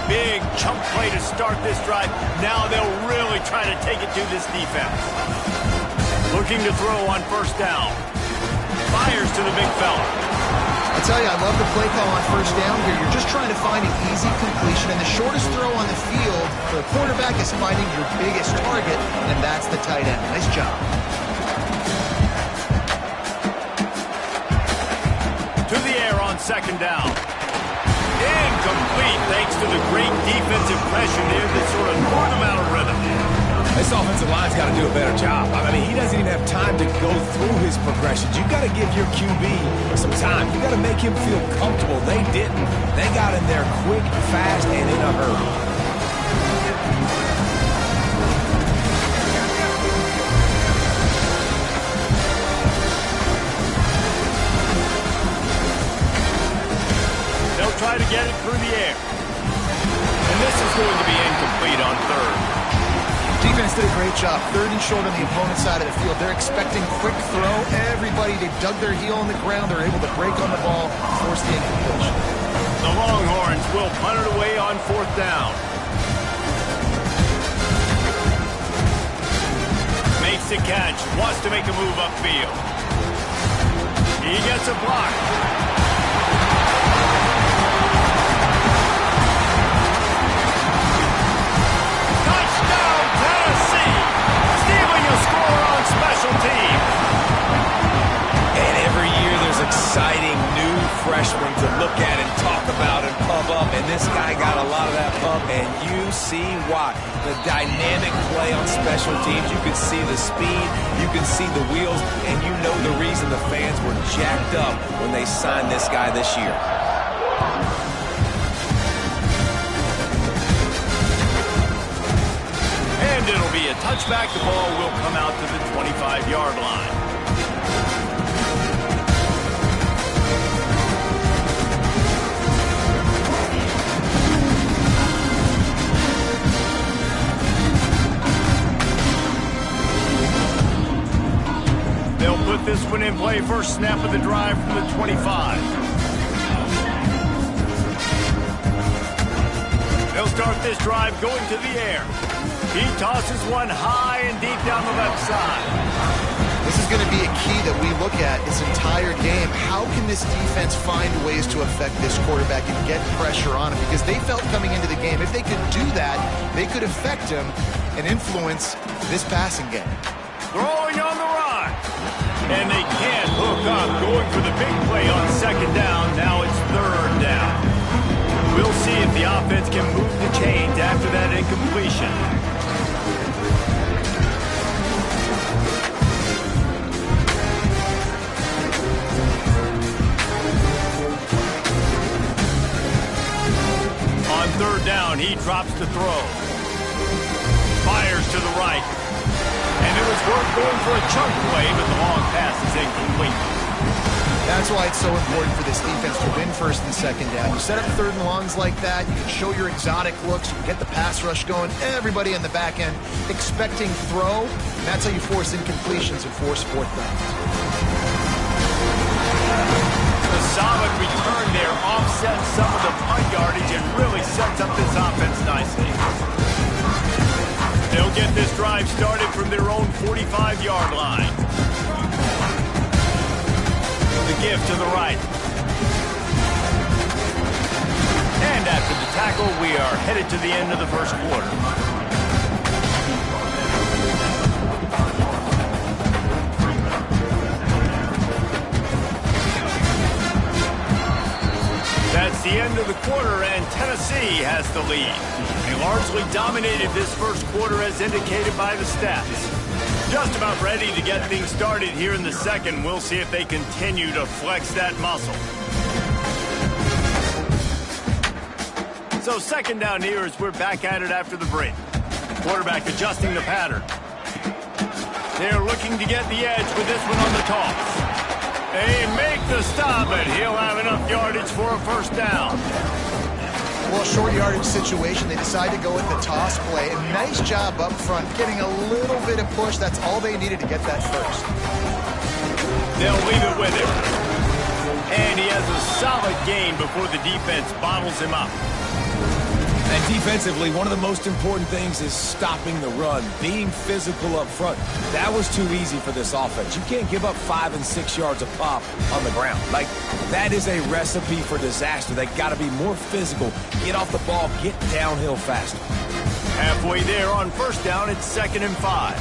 Big chunk play to start this drive. Now they'll really try to take it to this defense. Looking to throw on first down. Fires to the big fella. I tell you, I love the play call on first down here. You're just trying to find an easy completion, and the shortest throw on the field for the quarterback is finding your biggest target, and that's the tight end. Nice job. To the air on second down. Incomplete thanks to the great defensive pressure there that sort of threw them out of rhythm. This offensive line's got to do a better job. I mean, he doesn't even have time to go through his progressions. You've got to give your QB some time. You've got to make him feel comfortable. They didn't. They got in there quick, fast, and in a hurry. They'll try to get it through the air. And this is going to be incomplete on third. Defense did a great job. Third and short on the opponent's side of the field. They're expecting quick throw. Everybody, they dug their heel on the ground. They're able to break on the ball, force the incompletion. The Longhorns will punt it away on fourth down. Makes the catch. Wants to make a move upfield. He gets a block. Special team. And every year there's exciting new freshmen to look at and talk about and pump up. And this guy got a lot of that pump, and you see why. The dynamic play on special teams. You can see the speed. You can see the wheels. And you know the reason the fans were jacked up when they signed this guy this year. And it'll be a touchback. The ball will come out to the 25-yard line. They'll put this one in play. First snap of the drive from the 25. They'll start this drive going to the air. He tosses one high and deep down the left side. This is going to be a key that we look at this entire game. How can this defense find ways to affect this quarterback and get pressure on him? Because they felt coming into the game, if they could do that, they could affect him and influence this passing game. Throwing on the run. And they can't hook up. Going for the big play on second down. Now it's third down. We'll see if the offense can move the chains after that incompletion. On third down, he drops the throw. to the right. And it was worth going for a chunk play, but the long pass is incomplete. That's why it's so important for this defense to win first and second down. You set up third and longs like that, you can show your exotic looks, you can get the pass rush going, everybody in the back end expecting throw, and that's how you force incompletions and force fourth downs. The solid return there offsets some of the punt yardage and really sets up this offense nicely. They'll get this drive started from their own 45-yard line. The give to the right. And after the tackle, we are headed to the end of the first quarter. That's the end of the quarter, and Tennessee has the lead. They largely dominated this first quarter as indicated by the stats. Just about ready to get things started here in the second. We'll see if they continue to flex that muscle. So second down here as we're back at it after the break. Quarterback adjusting the pattern. They're looking to get the edge with this one on the toss. They make the stop, and he'll have enough yardage for a first down. Well, short yardage situation, they decide to go with the toss play. And nice job up front, getting a little bit of push. That's all they needed to get that first. They'll leave it with him. And he has a solid gain before the defense bottles him up. And defensively, one of the most important things is stopping the run, being physical up front. That was too easy for this offense. You can't give up 5 and 6 yards a pop on the ground. Like, that is a recipe for disaster. They got to be more physical, get off the ball, get downhill faster. Halfway there on first down, it's 2nd and 5.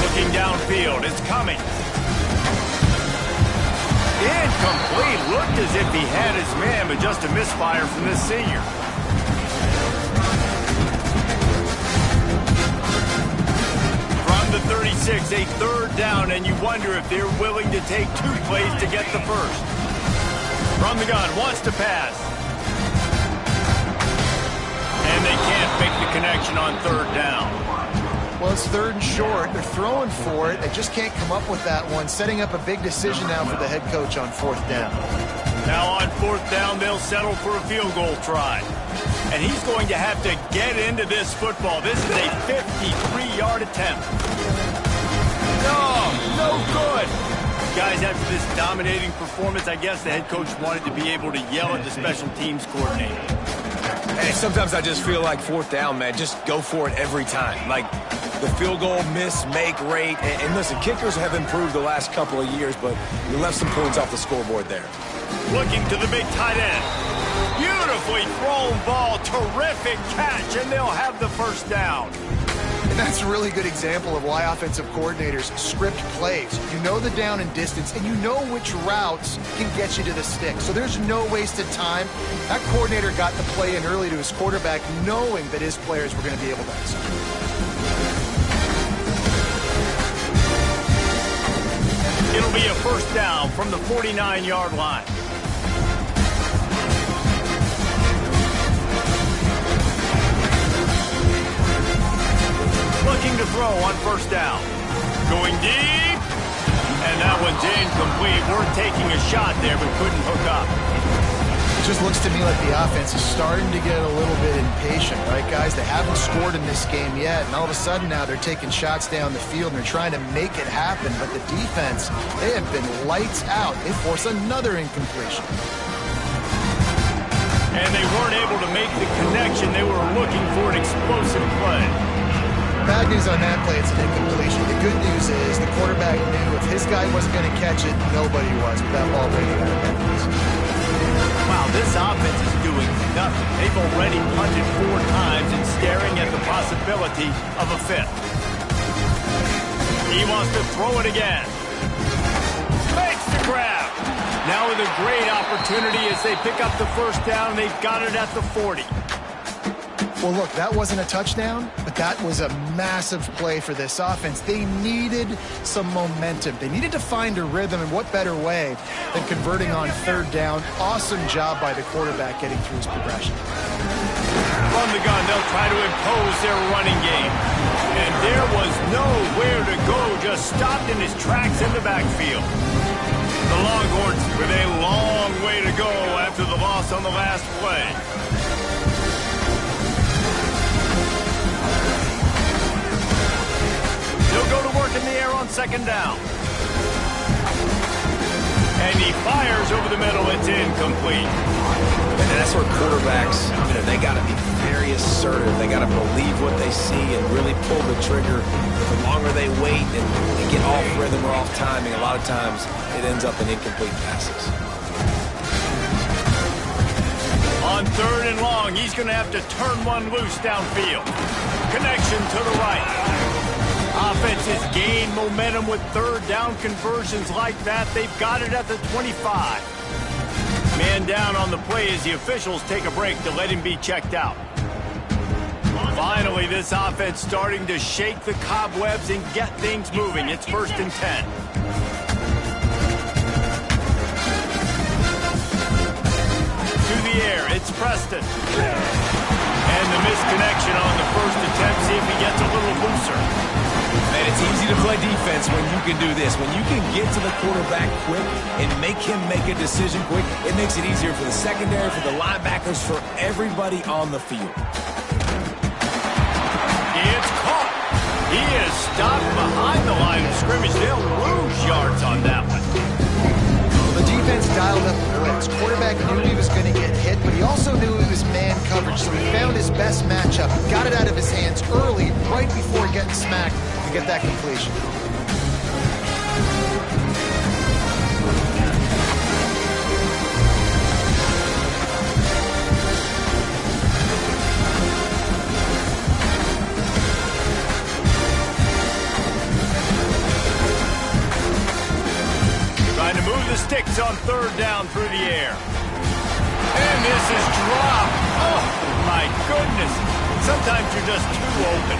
Looking downfield, it's coming. Incomplete. Looked as if he had his man, but just a misfire from this senior. From the 36, a third down, and you wonder if they're willing to take 2 plays to get the first. From the gun, wants to pass. And they can't make the connection on third down. Well, it's 3rd and short. They're throwing for it. They just can't come up with that one. Setting up a big decision now for the head coach on 4th down. Now on 4th down, they'll settle for a field goal try. And he's going to have to get into this football. This is a 53-yard attempt. No good. Guys, after this dominating performance, I guess the head coach wanted to be able to yell at the special teams coordinator. And sometimes I just feel like 4th down, man, just go for it every time. Like, the field goal miss-make rate. And listen, kickers have improved the last couple of years, but you left some points off the scoreboard there. Looking to the big tight end. Beautifully thrown ball. Terrific catch, and they'll have the first down. And that's a really good example of why offensive coordinators script plays. You know the down and distance, and you know which routes can get you to the stick. So there's no wasted time. That coordinator got the play in early to his quarterback, knowing that his players were going to be able to execute. It'll be a first down from the 49-yard line. Looking to throw on first down. Going deep. And that one's incomplete. We're taking a shot there, but couldn't hook up. It just looks to me like the offense is starting to get a little bit impatient, right, guys? They haven't scored in this game yet, and all of a sudden now they're taking shots down the field, and they're trying to make it happen. But the defense, they have been lights out. They force another incompletion. And they weren't able to make the connection. They were looking for an explosive play. Bad news on that play, it's an incompletion. The good news is the quarterback knew if his guy wasn't going to catch it, nobody was with that ball breaking out of bounds. Wow, this offense is doing nothing. They've already punted 4 times and staring at the possibility of a 5th. He wants to throw it again. Makes the grab. Now with a great opportunity as they pick up the first down. They've got it at the 40. Well, look, that wasn't a touchdown, but that was a massive play for this offense. They needed some momentum. They needed to find a rhythm, and what better way than converting on third down. Awesome job by the quarterback getting through his progression. From the gun, they'll try to impose their running game. And there was nowhere to go, just stopped in his tracks in the backfield. The Longhorns with a long way to go after the loss on the last play. He'll go to work in the air on second down. And he fires over the middle. It's incomplete. And that's where quarterbacks, they got to be very assertive. They got to believe what they see and really pull the trigger. The longer they wait and get off rhythm or off timing, a lot of times it ends up in incomplete passes. On third and long, he's going to have to turn one loose downfield. Connection to the right. Offense has gained momentum with third down conversions like that. They've got it at the 25. Man down on the play as the officials take a break to let him be checked out. Finally, this offense starting to shake the cobwebs and get things moving. It's 1st and 10. To the air, it's Preston. And the misconnection on the first attempt. See if he gets a little looser. Man, it's easy to play defense when you can do this. When you can get to the quarterback quick and make him make a decision quick, it makes it easier for the secondary, for the linebackers, for everybody on the field. It's caught. He is stopped behind the line of scrimmage. They'll lose yards on that one. The defense dialed up the blitz. Quarterback knew he was going to get hit, but he also knew it was man coverage, so he found his best matchup, got it out of his hands early, right before getting smacked, to get that completion. Trying to move the sticks on third down through the air. And this is dropped. Oh, my goodness. Sometimes you're just too open.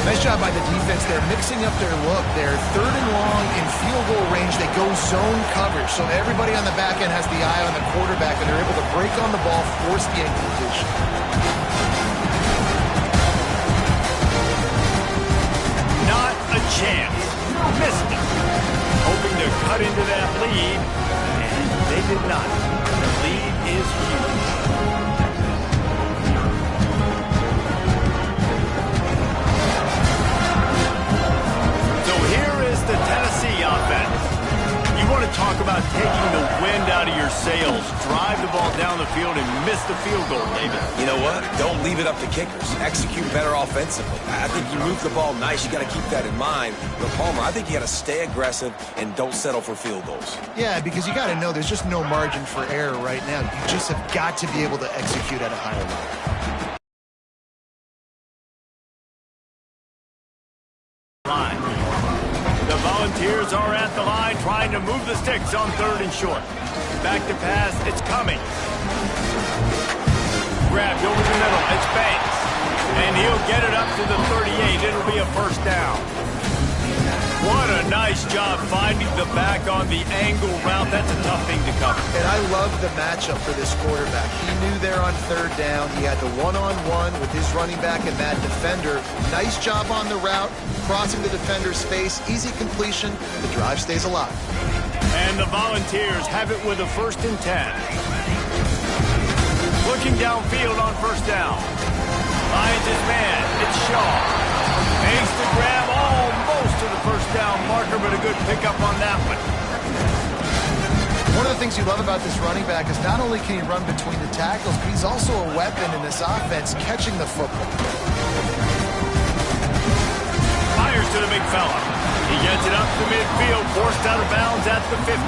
Nice job by the defense. They're mixing up their look. They're third and long in field goal range. They go zone coverage. So everybody on the back end has the eye on the quarterback, and they're able to break on the ball, force the incompletion. Not a chance. Missed it. Hoping to cut into that lead, and they did not. The lead is huge. So here is the Tennessee offense. You want to talk about taking the wind out of your sails. Drive the ball down the field and miss the field goal, David. You know what? Don't leave it up to kickers. Execute better offensively. I think you move the ball nice. You got to keep that in mind. But Palmer, I think you got to stay aggressive and don't settle for field goals. Yeah, because you got to know there's just no margin for error right now. You just have got to be able to execute at a higher level. The Volunteers are at the line trying to move the sticks on third and short. Back to pass, it's coming. Grabbed over the middle, it's Banks. And he'll get it up to the 38. It'll be a first down. What a nice job finding the back on the angle route. That's a tough thing to cover. And I love the matchup for this quarterback. He knew there on third down. He had the one-on-one with his running back and that defender. Nice job on the route, crossing the defender's face. Easy completion. The drive stays alive. And the Volunteers have it with a 1st and 10. Looking downfield on first down. Finds his man. It's Shaw. Makes the grab almost to the first down marker, but a good pickup on that one. One of the things you love about this running back is not only can he run between the tackles, but he's also a weapon in this offense, catching the football. Fires to the big fella. He gets it up to midfield, forced out of bounds at the 50.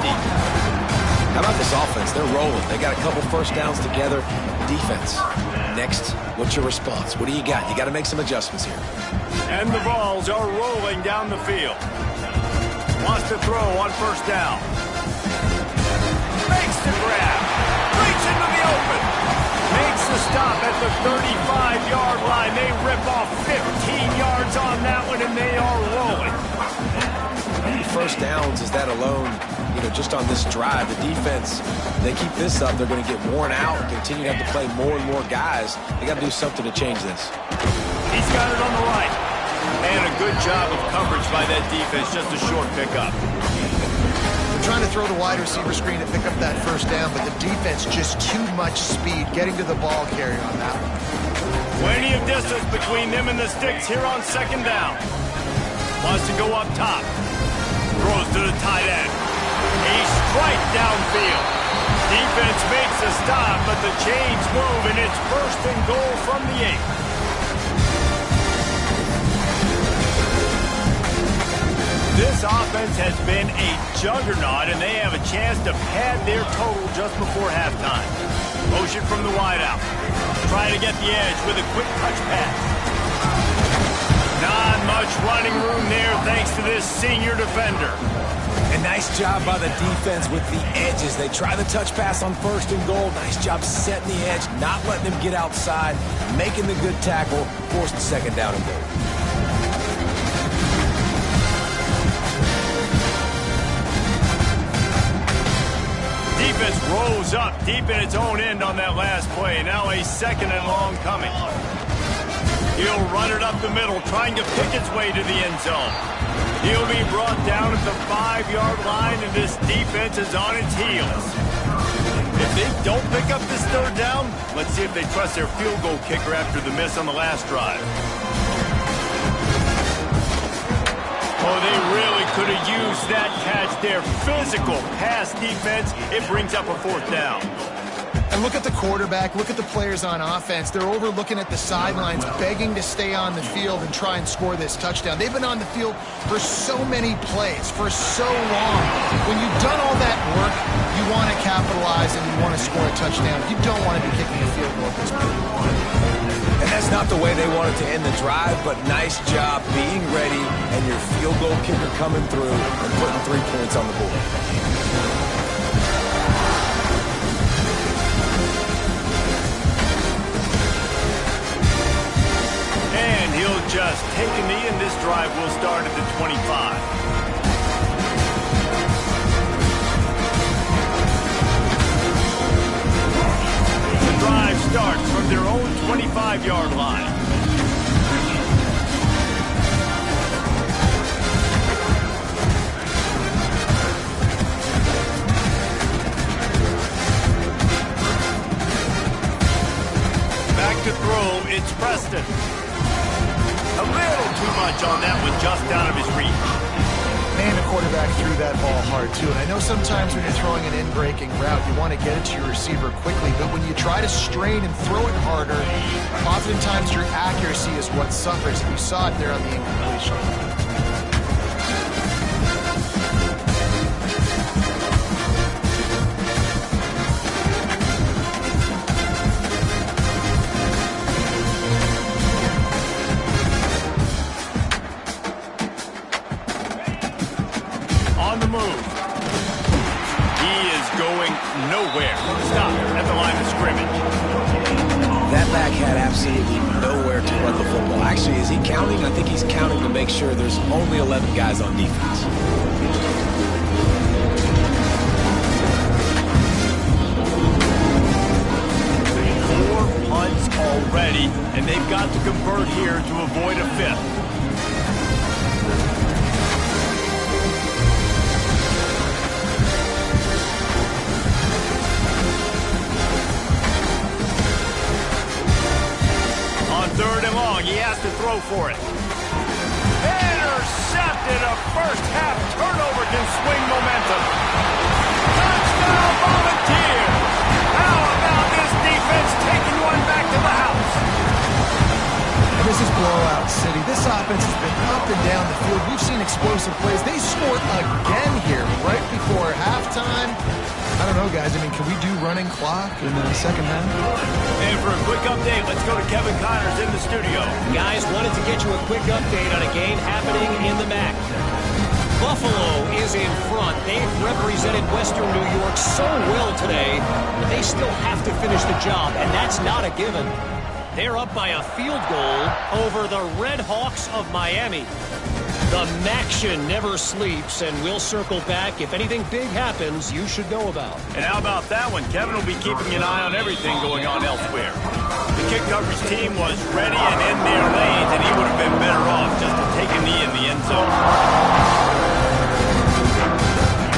How about this offense? They're rolling. They got a couple first downs together. Defense. Next, what's your response? What do you got? You got to make some adjustments here. And the balls are rolling down the field. Wants to throw on first down. Makes the grab. Reach into the open. Makes the stop at the 35-yard line. They rip off 15 yards on that one, and they are rolling. How many first downs is that alone, just on this drive? The defense, they keep this up, they're going to get worn out and continue to have to play more and more guys. They got to do something to change this. He's got it on the right. And a good job of coverage by that defense, just a short pickup. They're trying to throw the wide receiver screen to pick up that first down, but the defense just too much speed getting to the ball carrier on that one. Plenty of distance between them and the sticks here on second down. Wants to go up top. Throws to the tight end. A strike downfield. Defense makes a stop, but the chains move, and it's first and goal from the 8. This offense has been a juggernaut, and they have a chance to pad their total just before halftime. Motion from the wideout. Trying to get the edge with a quick touch pass. Not much running room there thanks to this senior defender. A nice job by the defense with the edges. They try the touch pass on first and goal. Nice job setting the edge, not letting them get outside, making the good tackle, force the second down and goal. Defense rolls up deep in its own end on that last play. Now a second and long coming. He'll run it up the middle, trying to pick its way to the end zone. He'll be brought down at the 5-yard line, and this defense is on its heels. If they don't pick up this third down, let's see if they trust their field goal kicker after the miss on the last drive. Oh, they really could have used that catch there. Physical pass defense. It brings up a fourth down. And look at the quarterback. Look at the players on offense. They're overlooking at the sidelines, begging to stay on the field and try and score this touchdown. They've been on the field for so many plays, for so long. When you've done all that work, you want to capitalize and you want to score a touchdown. You don't want to be kicking a field goal at this point. And that's not the way they wanted to end the drive, but nice job being ready and your field goal kicker coming through and putting 3 points on the board. And he'll just take a knee, and this drive will start at the 25. Drive starts from their own 25-yard line. Back to throw, it's Preston. A little too much on that one, just out of his reach. And the quarterback threw that ball hard, too. And I know sometimes when you're throwing an in-breaking route, you want to get it to your receiver quickly. But when you try to strain and throw it harder, oftentimes your accuracy is what suffers. And you saw it there on the incompletion. Nowhere. Stop at the line of scrimmage. That back had absolutely nowhere to run the football. Actually, is he counting? I think he's counting to make sure there's only 11 guys on defense. 4 punts already, and they've got to convert here to avoid a fifth. Third and long, he has to throw for it. Intercepted. A first-half turnover can swing momentum. Touchdown, Volunteers. How about this defense taking one back to the house? This is blowout city. This offense has been up and down the field. We've seen explosive plays. They scored again here right before halftime. I don't know, guys. I mean, can we do running clock in the second half? And for a quick update, let's go to Kevin Connors in the studio. Guys, wanted to get you a quick update on a game happening in the MAC. Buffalo is in front. They've represented Western New York so well today, but they still have to finish the job, and that's not a given. They're up by a field goal over the Red Hawks of Miami. The Maction never sleeps, and we'll circle back. If anything big happens, you should know about. And how about that one? Kevin will be keeping an eye on everything going on elsewhere. The kick coverage team was ready and in their lanes, and he would have been better off just to take a knee in the end zone.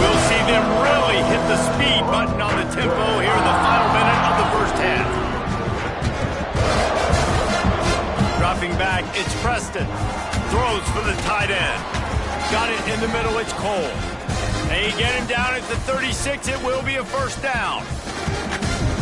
We'll see them really hit the speed button on the tempo here in the final minute of the first half. Dropping back, it's Preston. Throws for the tight end. Got it in the middle, it's Cole. They get him down at the 36, it will be a first down.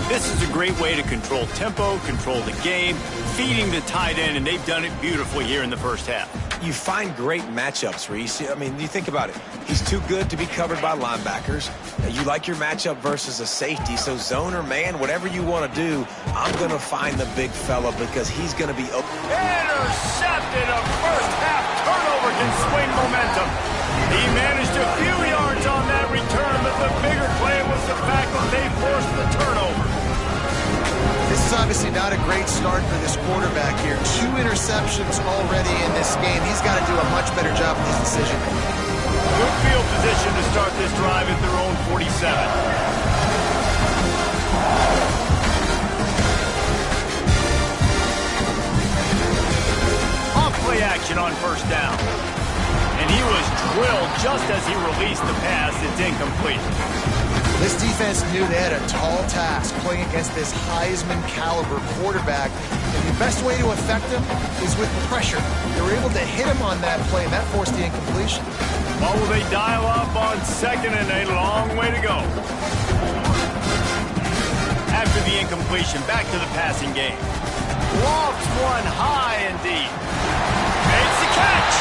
This is a great way to control tempo, control the game, feeding the tight end, and they've done it beautifully here in the first half. You find great matchups, Reese. I mean, you think about it. He's too good to be covered by linebackers. You like your matchup versus a safety, so zone or man, whatever you want to do, I'm going to find the big fella because he's going to be open. Intercepted! A first-half turnover can swing momentum. He managed a few yards on that return, but the bigger play was the fact that they forced the turnover. This is obviously not a great start for this quarterback here. 2 interceptions already in this game. He's got to do a much better job with his decision-making. Good field position to start this drive at their own 47. Off-play action on first down. And he was drilled just as he released the pass. It's incomplete. This defense knew they had a tall task playing against this Heisman-caliber quarterback, and the best way to affect him is with pressure. They were able to hit him on that play, and that forced the incompletion. Well, will they dial up on second, and a long way to go. After the incompletion, back to the passing game. Lofts one high and deep. Makes the catch.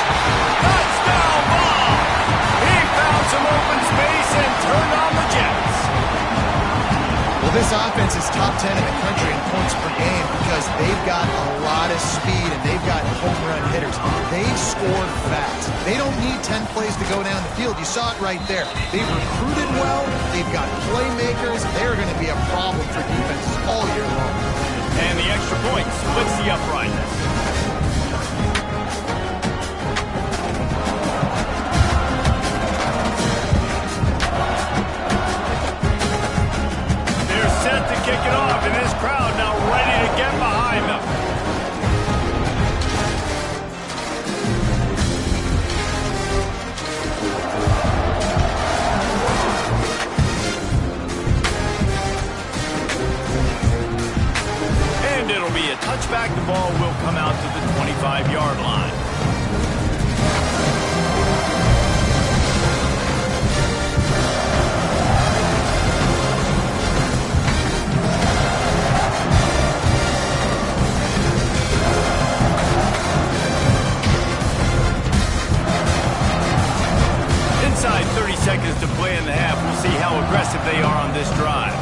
Touchdown ball. He found some open space and turned on the Jets. Well, this offense is top 10 in the country in points per game because they've got a lot of speed and they've got home run hitters. They've scored fast. They don't need 10 plays to go down the field. You saw it right there. They've recruited well. They've got playmakers. They're going to be a problem for defenses all year long. And the extra point splits the uprightness. Set to kick it off, and this crowd now ready to get behind them. And it'll be a touchback. The ball will come out to the 25-yard line. Inside 30 seconds to play in the half. We'll see how aggressive they are on this drive.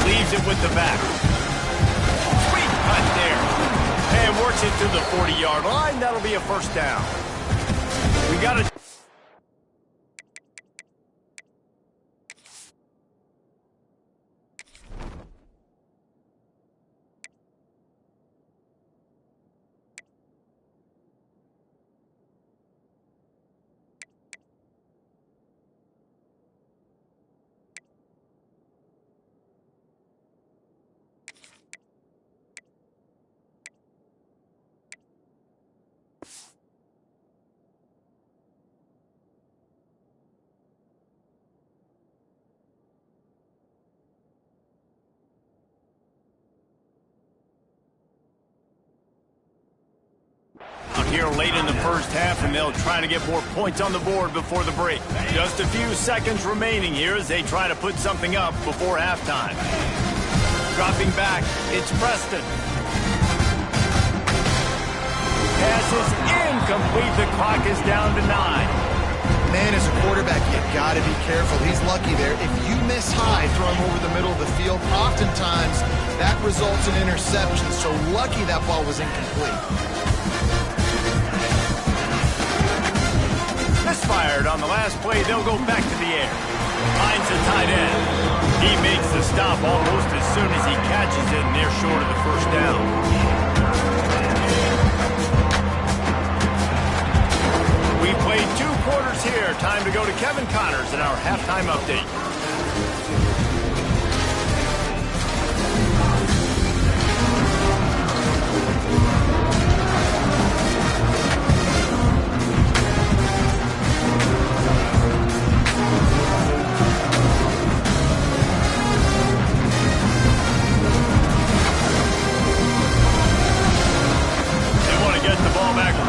Leaves it with the back. Sweet cut there. And works it to the 40-yard line. That'll be a first down. We got to... Here late in the first half, and they'll try to get more points on the board before the break. Just a few seconds remaining here as they try to put something up before halftime. Dropping back, it's Preston. Pass is incomplete. The clock is down to 9. Man, as a quarterback, you got to be careful. He's lucky there. If you miss high, throw him over the middle of the field, oftentimes that results in interception. So lucky that ball was incomplete. Misfired on the last play. They'll go back to the air. Finds the tight end. He makes the stop almost as soon as he catches it, and they're short of the first down. We played 2 quarters here. Time to go to Kevin Connors in our halftime update.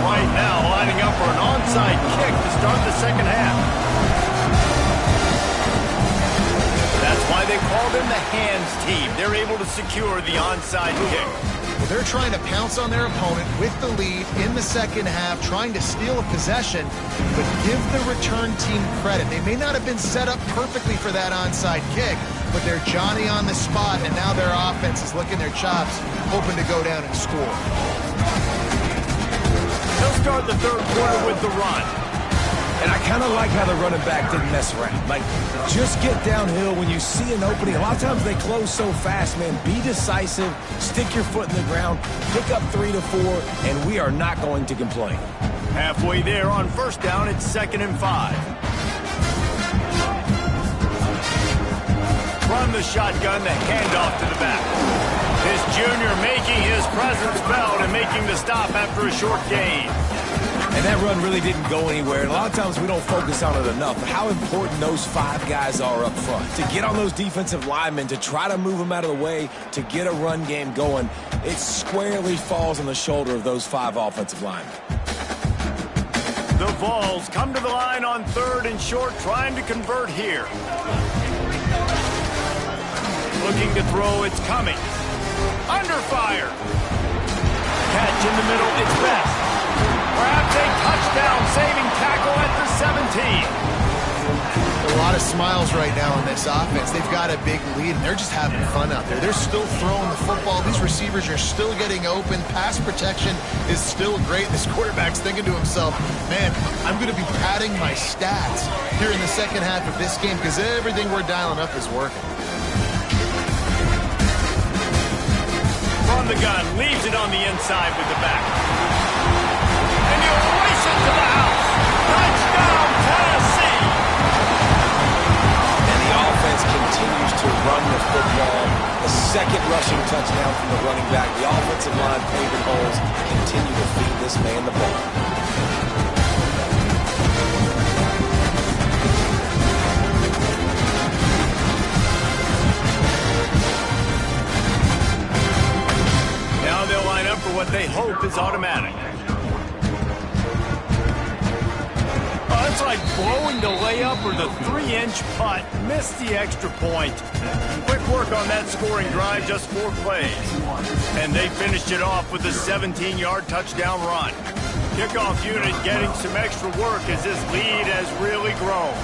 Right now, lining up for an onside kick to start the second half. That's why they call them the hands team. They're able to secure the onside kick. Well, they're trying to pounce on their opponent with the lead in the second half, trying to steal a possession, but give the return team credit. They may not have been set up perfectly for that onside kick, but they're Johnny on the spot, and now their offense is licking their chops, hoping to go down and score. He'll start the third quarter with the run. And I kind of like how the running back didn't mess around. Like, just get downhill when you see an opening. A lot of times they close so fast, man. Be decisive, stick your foot in the ground, pick up 3 to 4, and we are not going to complain. Halfway there on first down, it's 2nd and 5. From the shotgun, the handoff to the back. This junior making his presence felt and making the stop after a short gain. And that run really didn't go anywhere. And a lot of times we don't focus on it enough. But how important those 5 guys are up front. To get on those defensive linemen, to try to move them out of the way, to get a run game going, it squarely falls on the shoulder of those 5 offensive linemen. The Vols come to the line on 3rd and short, trying to convert here. Looking to throw, it's coming. Under fire. Catch in the middle, it's Best. Perhaps a touchdown, saving tackle at the 17. A lot of smiles right now on this offense. They've got a big lead, and they're just having fun out there. They're still throwing the football. These receivers are still getting open. Pass protection is still great. This quarterback's thinking to himself, man, I'm going to be padding my stats here in the second half of this game because everything we're dialing up is working. From the gun, leaves it on the inside with the back. And he'll race it to the house. Touchdown, Tennessee! And the offense continues to run the football. The second rushing touchdown from the running back. The offensive line paving holes continue to feed this man the ball. Now they'll line up for what they hope is automatic. Oh, it's like blowing the layup or the 3-inch putt. Missed the extra point. Quick work on that scoring drive, just 4 plays. And they finished it off with a 17-yard touchdown run. Kickoff unit getting some extra work as this lead has really grown.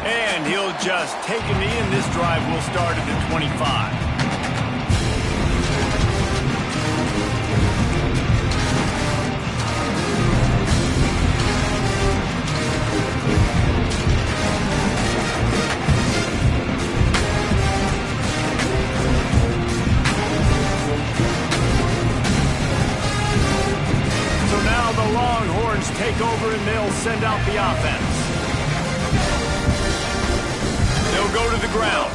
And he'll just take a knee, and this drive will start at the 25. So now the Longhorns take over, and they'll send out the offense. They'll go to the ground.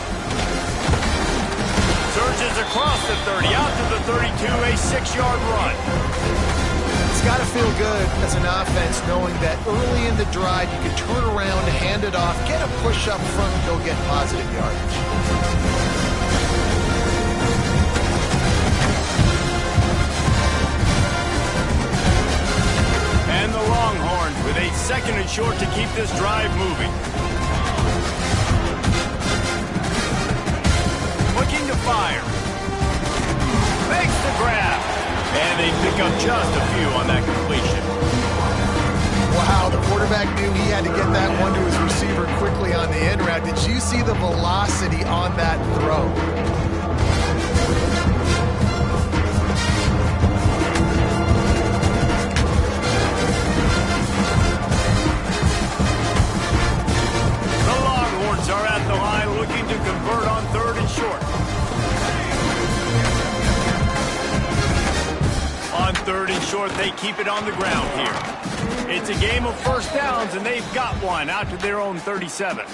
Surges across the 30, out to the 32, a 6-yard run. It's got to feel good as an offense knowing that early in the drive you can turn around, hand it off, get a push up front, and go get positive yardage. And the Longhorns with a 2nd and short to keep this drive moving. Looking to fire. Makes the grab. And they pick up just a few on that completion. Wow, the quarterback knew he had to get that one to his receiver quickly on the end route. Did you see the velocity on that throw? The Longhorns are at the line looking to convert on 3rd and short. 3rd and short, they keep it on the ground here. It's a game of first downs, and they've got one out to their own 37.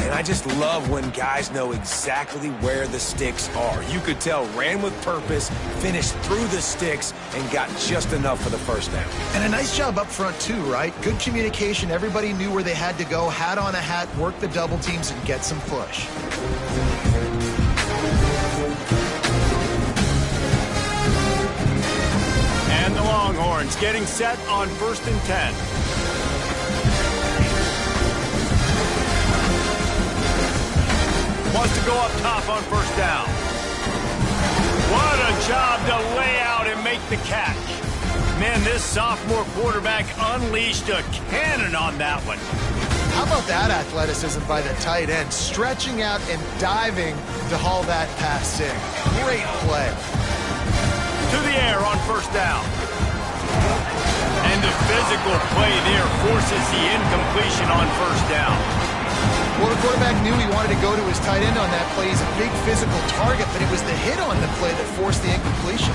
And I just love when guys know exactly where the sticks are. You could tell ran with purpose, finished through the sticks, and got just enough for the first down. And a nice job up front, too, right? Good communication. Everybody knew where they had to go, hat on a hat, work the double teams, and get some push. And the Longhorns getting set on 1st and 10. Wants to go up top on 1st down. What a job to lay out and make the catch. Man, this sophomore quarterback unleashed a cannon on that one. How about that athleticism by the tight end, stretching out and diving to haul that pass in. Great play. To the air on 1st down. And the physical play there forces the incompletion on 1st down. Well, the quarterback knew he wanted to go to his tight end on that play. He's a big physical target, but it was the hit on the play that forced the incompletion.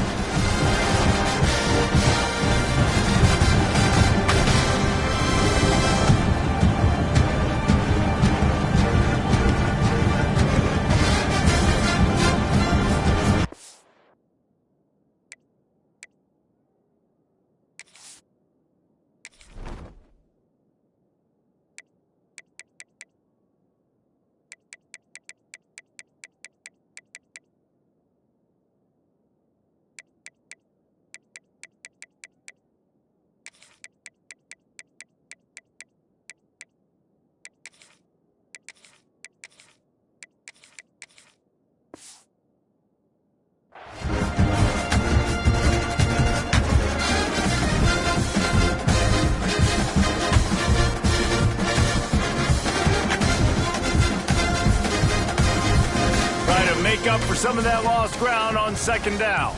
Up for some of that lost ground on 2nd down.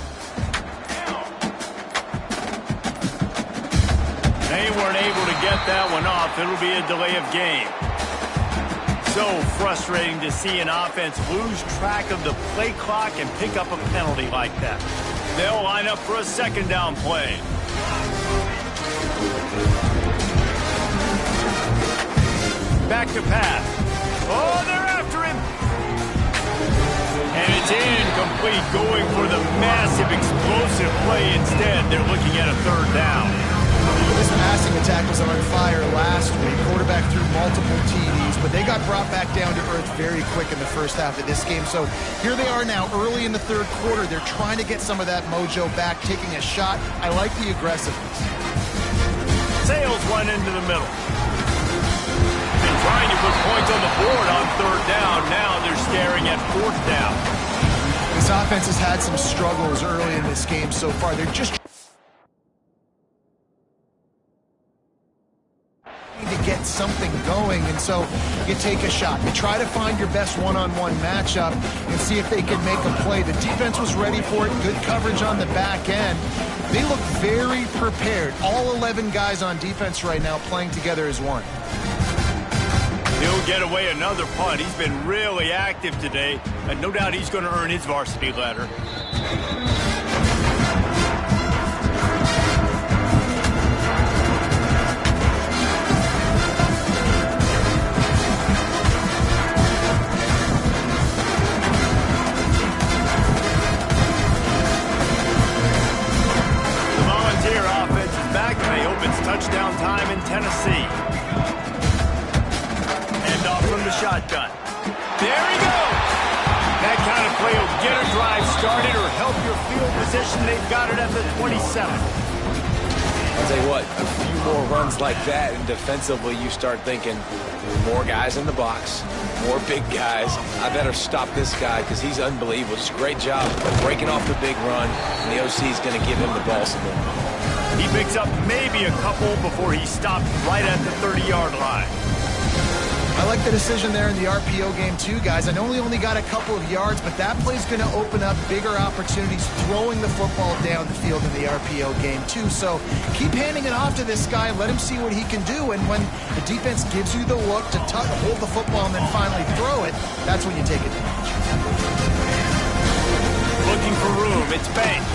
They weren't able to get that one off. It'll be a delay of game. So frustrating to see an offense lose track of the play clock and pick up a penalty like that. They'll line up for a 2nd down play. Back to pass. Oh, they're after him. And it's incomplete, going for the massive explosive play instead. They're looking at a 3rd down. This passing attack was on fire last week. Quarterback threw multiple TDs, but they got brought back down to earth very quick in the first half of this game. So here they are now early in the 3rd quarter. They're trying to get some of that mojo back, taking a shot. I like the aggressiveness. Sales went into the middle. And trying to put points on the board on 3rd down. Now they're staring at 4th down. This offense has had some struggles early in this game so far. They're just to get something going, and so you take a shot. You try to find your best one-on-one matchup and see if they can make a play. The defense was ready for it. Good coverage on the back end. They look very prepared. All 11 guys on defense right now playing together as one. He'll get away another punt. He's been really active today, and no doubt he's going to earn his varsity letter. The Volunteer offense is back, and they opens touchdown time in Tennessee. Off from the shotgun. There he goes. That kind of play will get a drive started or help your field position. They've got it at the 27. I'll tell you what, a few more runs like that, and defensively you start thinking, more guys in the box, more big guys. I better stop this guy because he's unbelievable. Just a great job of breaking off the big run, and the OC is going to give him the ball some more. He picks up maybe a couple before he stopped right at the 30-yard line. I like the decision there in the RPO game too, guys. I know he only got a couple of yards, but that play's going to open up bigger opportunities throwing the football down the field in the RPO game too. So keep handing it off to this guy. Let him see what he can do. And when the defense gives you the look to hold the football and then finally throw it, that's when you take advantage. Looking for room. It's Banks.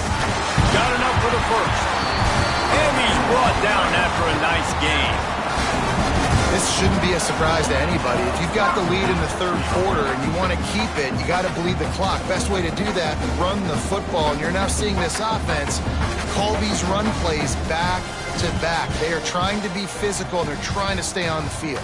Got enough for the the first. And he's brought down after a nice gain. This shouldn't be a surprise to anybody. If you've got the lead in the third quarter and you want to keep it, you got to bleed the clock. Best way to do that, run the football. And you're now seeing this offense call these run plays back to back. They are trying to be physical, and they're trying to stay on the field.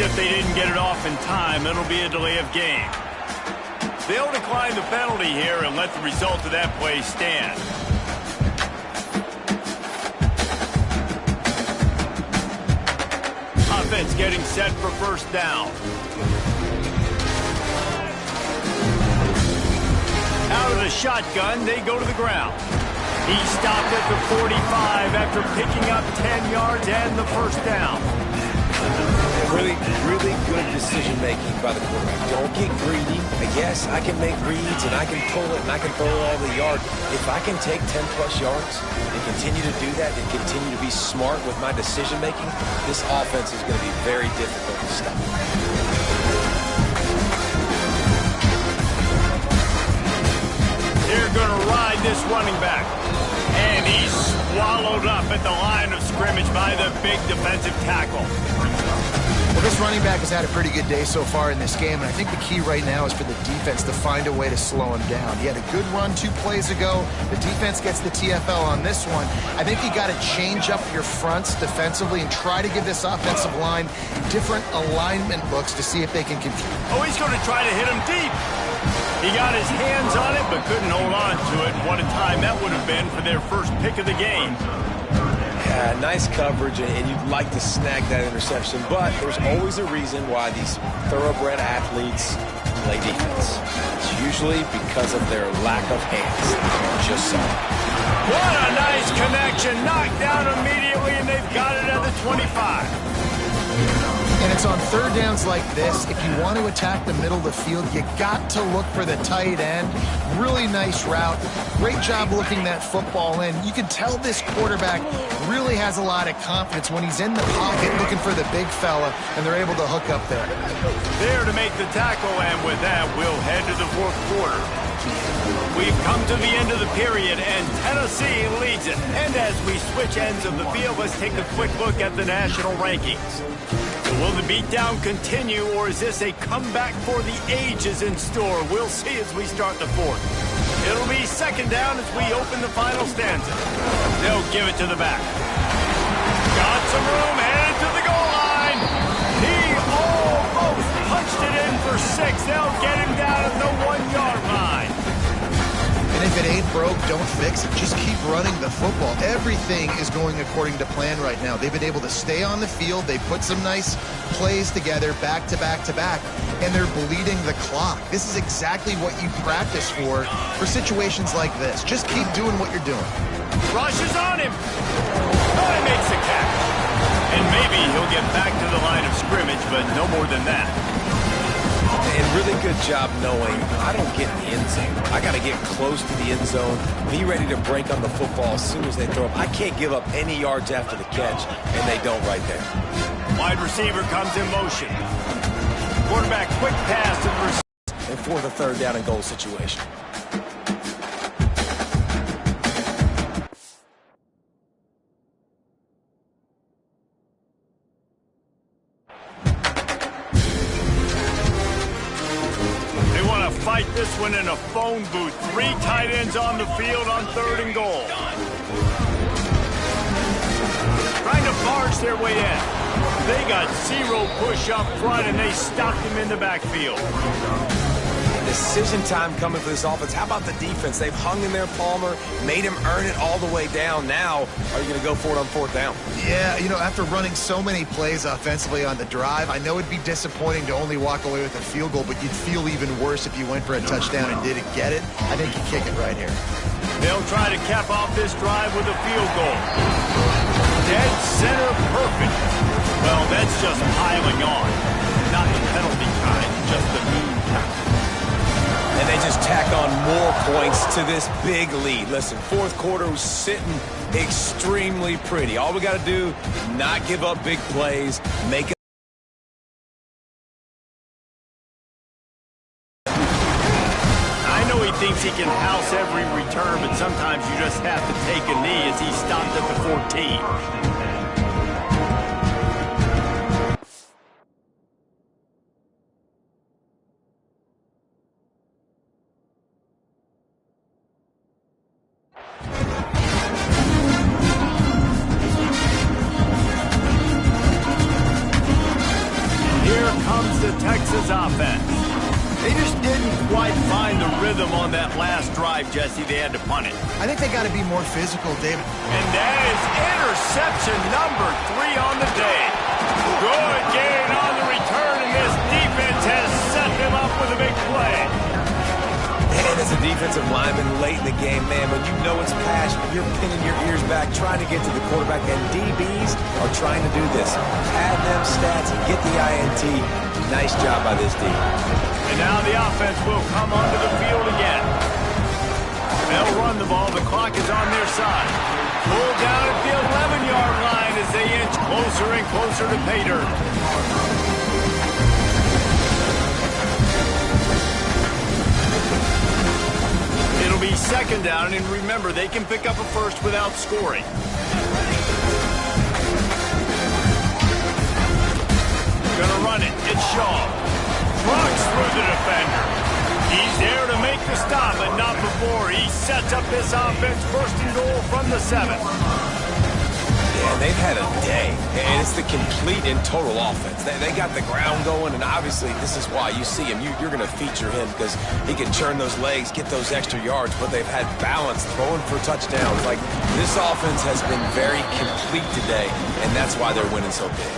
If they didn't get it off in time, it'll be a delay of game. They'll decline the penalty here and let the result of that play stand. Offense getting set for first down. Out of the shotgun, they go to the ground. He stopped at the 45 after picking up 10 yards and the first down. Really good decision-making by the quarterback. Don't get greedy. Yes, I can make reads, and I can pull it, and I can throw all the yards. If I can take 10-plus yards and continue to do that and continue to be smart with my decision-making, this offense is going to be very difficult to stop. They're going to ride this running back. And he's swallowed up at the line of scrimmage by the big defensive tackle. Well, this running back has had a pretty good day so far in this game, and I think the key right now is for the defense to find a way to slow him down. He had a good run 2 plays ago. The defense gets the TFL on this one. I think you got to change up your fronts defensively and try to give this offensive line different alignment looks to see if they can compete. Oh, he's going to try to hit him deep. He got his hands on it, but couldn't hold on to it. What a time that would have been for their first pick of the game. Yeah, nice coverage, and you'd like to snag that interception, but there's always a reason why these thoroughbred athletes play defense. It's usually because of their lack of hands. Just so. What a nice connection. Knocked down immediately, and they've got it at the 25. And it's on third downs like this. If you want to attack the middle of the field, you got to look for the tight end. Really nice route. Great job looking that football in. You can tell this quarterback really has a lot of confidence when he's in the pocket looking for the big fella, and they're able to hook up there. There to make the tackle, and with that, we'll head to the fourth quarter. We've come to the end of the period, and Tennessee leads it. And as we switch ends of the field, let's take a quick look at the national rankings. Will the beatdown continue, or is this a comeback for the ages in store? We'll see as we start the fourth. It'll be second down as we open the final stanza. They'll give it to the back. Got some room, headed to the goal line. He almost punched it in for 6. They'll get him down at the 1-yard line. And if it ain't broke, don't fix it. Just keep running the football. Everything is going according to plan right now. They've been able to stay on the field. They put some nice plays together back to back to back, and they're bleeding the clock. This is exactly what you practice for situations like this. Just keep doing what you're doing. Rush is on him. Oh, he makes the catch. And maybe he'll get back to the line of scrimmage, but no more than that. And really good job knowing I don't get in the end zone. I got to get close to the end zone, be ready to break on the football as soon as they throw up. I can't give up any yards after the catch, and they don't right there. Wide receiver comes in motion. Quarterback quick pass to the receiver. And for the third down and goal situation. Fight this one in a phone booth. 3 tight ends on the field on 3rd and goal. Trying to barge their way in. They got 0 push up front, and they stopped him in the backfield. Decision time coming for this offense. How about the defense? They've hung in there, Palmer, made him earn it all the way down. Now, are you going to go for it on 4th down? Yeah, you know, after running so many plays offensively on the drive, I know it'd be disappointing to only walk away with a field goal, but you'd feel even worse if you went for a touchdown and didn't get it. I think you kick it right here. They'll try to cap off this drive with a field goal. Dead center perfect. Well, that's just piling on. Not the penalty kind, just the just tack on more points to this big lead. Listen, fourth quarter was sitting extremely pretty. All we got to do, not give up big plays, make it. I know he thinks he can house every return, but sometimes you just have to take a knee as he stopped at the 14. Texas offense. They just didn't quite find the rhythm on that last drive, Jesse. They had to punt it. I think they got to be more physical, David. And that is interception number 3 on the day. Good gain on the return, and this defense has set them up with a big play. And as a defensive lineman late in the game, man, when you know it's passion, you're pinning your ears back, trying to get to the quarterback, and DBs are trying to do this. Pad them stats and get the INT. Nice job by this D. And now the offense will come onto the field again. They'll run the ball. The clock is on their side. Pulled down at the 11-yard line as they inch closer and closer to pay dirt. It'll be second down, and remember, they can pick up a first without scoring. Gonna run it. It's Shaw. Trucks through the defender. He's there to make the stop, but not before. He sets up this offense first and goal from the 7. Yeah, they've had a day, and it's the complete and total offense. They got the ground going, and obviously this is why you see him. You're going to feature him because he can churn those legs, get those extra yards, but they've had balance, throwing for touchdowns. Like, this offense has been very complete today, and that's why they're winning so big.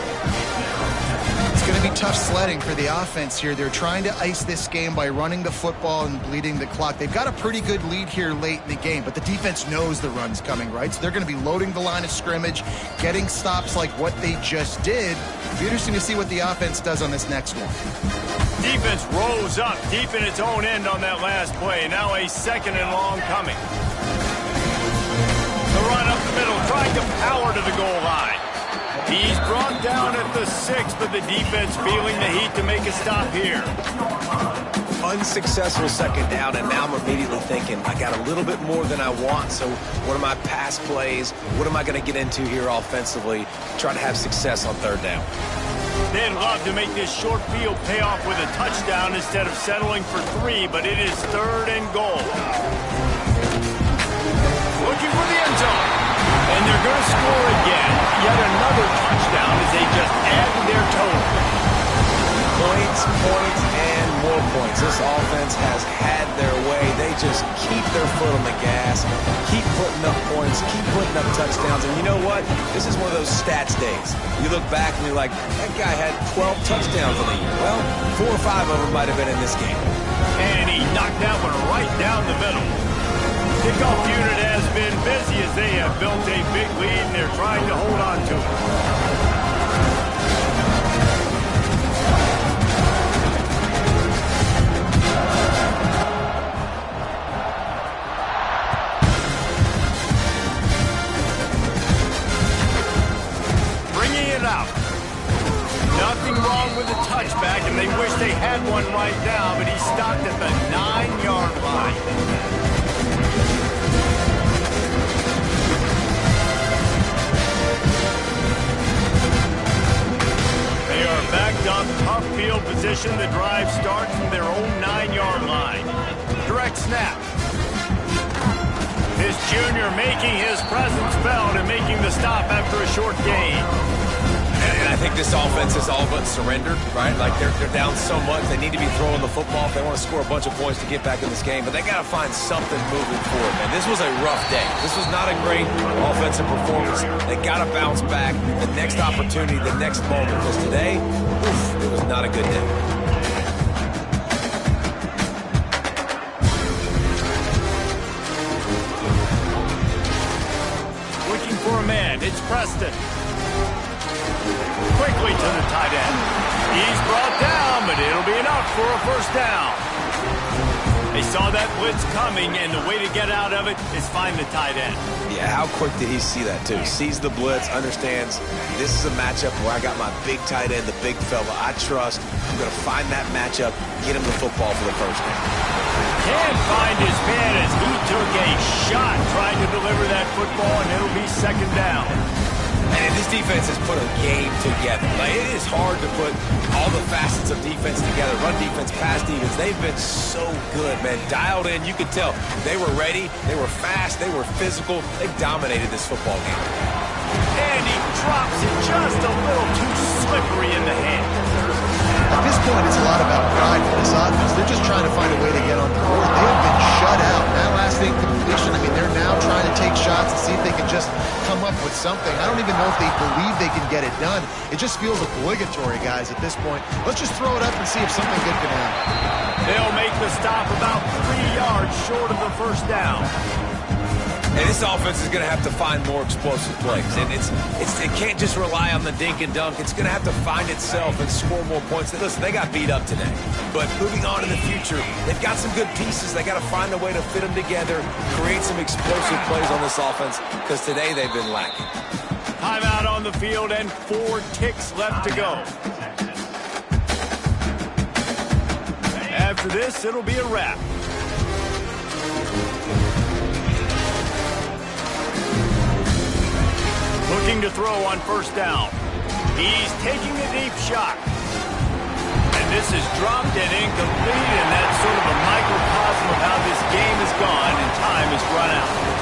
It's going to be tough sledding for the offense here. They're trying to ice this game by running the football and bleeding the clock. They've got a pretty good lead here late in the game, but the defense knows the run's coming, right? So they're going to be loading the line of scrimmage, getting stops like what they just did. It'll be interesting to see what the offense does on this next one. Defense rose up deep in its own end on that last play. Now a second and long coming. The run up the middle, trying to power to the goal line. He's brought down at the 6, but the defense feeling the heat to make a stop here. Unsuccessful second down, and now I'm immediately thinking, I got a little bit more than I want, so what are my pass plays? What am I going to get into here offensively? Try to have success on third down. They'd love to make this short field pay off with a touchdown instead of settling for 3, but it is third and goal. Looking for the end zone. And they're going to score again. Yet another touchdown as they just add to their total. Points, and more points. This offense has had their way. They just keep their foot on the gas, keep putting up points, keep putting up touchdowns. And you know what? This is one of those stats days. You look back and you're like, that guy had 12 touchdowns in the year. Well, 4 or 5 of them might have been in this game. And he knocked that one right down the middle. Kickoff unit has been busy as they have built a big lead and they're trying to hold on to it. Out. Nothing wrong with the touchback, and they wish they had one right now, but he stopped at the 9-yard line. They are backed up, tough field position. The drive starts from their own 9-yard line. Direct snap. This junior making his presence felt and making the stop after a short gain. And I think this offense is all but surrendered, right? Like, they're down so much. They need to be throwing the football if they want to score a bunch of points to get back in this game. But they got to find something moving forward, man. This was a rough day. This was not a great offensive performance. They got to bounce back. The next opportunity, the next moment. Because today, it was not a good day. Looking for a man. It's Preston. Quickly to the tight end. He's brought down, but it'll be enough for a first down. They saw that blitz coming, and the way to get out of it is find the tight end. Yeah, how quick did he see that, too? Sees the blitz, understands this is a matchup where I got my big tight end, the big fella I trust. I'm going to find that matchup, get him the football for the first down. Can't find his man as he took a shot trying to deliver that football, and it'll be second down. And this defense has put a game together. Like, it is hard to put all the facets of defense together. Run defense, pass defense. They've been so good, man. Dialed in. You could tell they were ready. They were fast. They were physical. They dominated this football game. And he drops it just a little too slippery in the hand. At this point, it's a lot about pride for this offense. They're just trying to find a way to get on the board. They have been shut out. That last incompletion, I mean, they're now trying to take shots and see if they can just come up with something. I don't even know if they believe they can get it done. It just feels obligatory, guys, at this point. Let's just throw it up and see if something good can happen. They'll make the stop about 3 yards short of the first down. And this offense is going to have to find more explosive plays. And it can't just rely on the dink and dunk. It's going to have to find itself and score more points. Listen, they got beat up today. But moving on in the future, they've got some good pieces. They got to find a way to fit them together, create some explosive plays on this offense, because today they've been lacking. Timeout on the field and 4 ticks left to go. After this, it'll be a wrap. Looking to throw on first down. He's taking a deep shot. And this is dropped and incomplete, and that's sort of a microcosm of how this game has gone, and time has run out.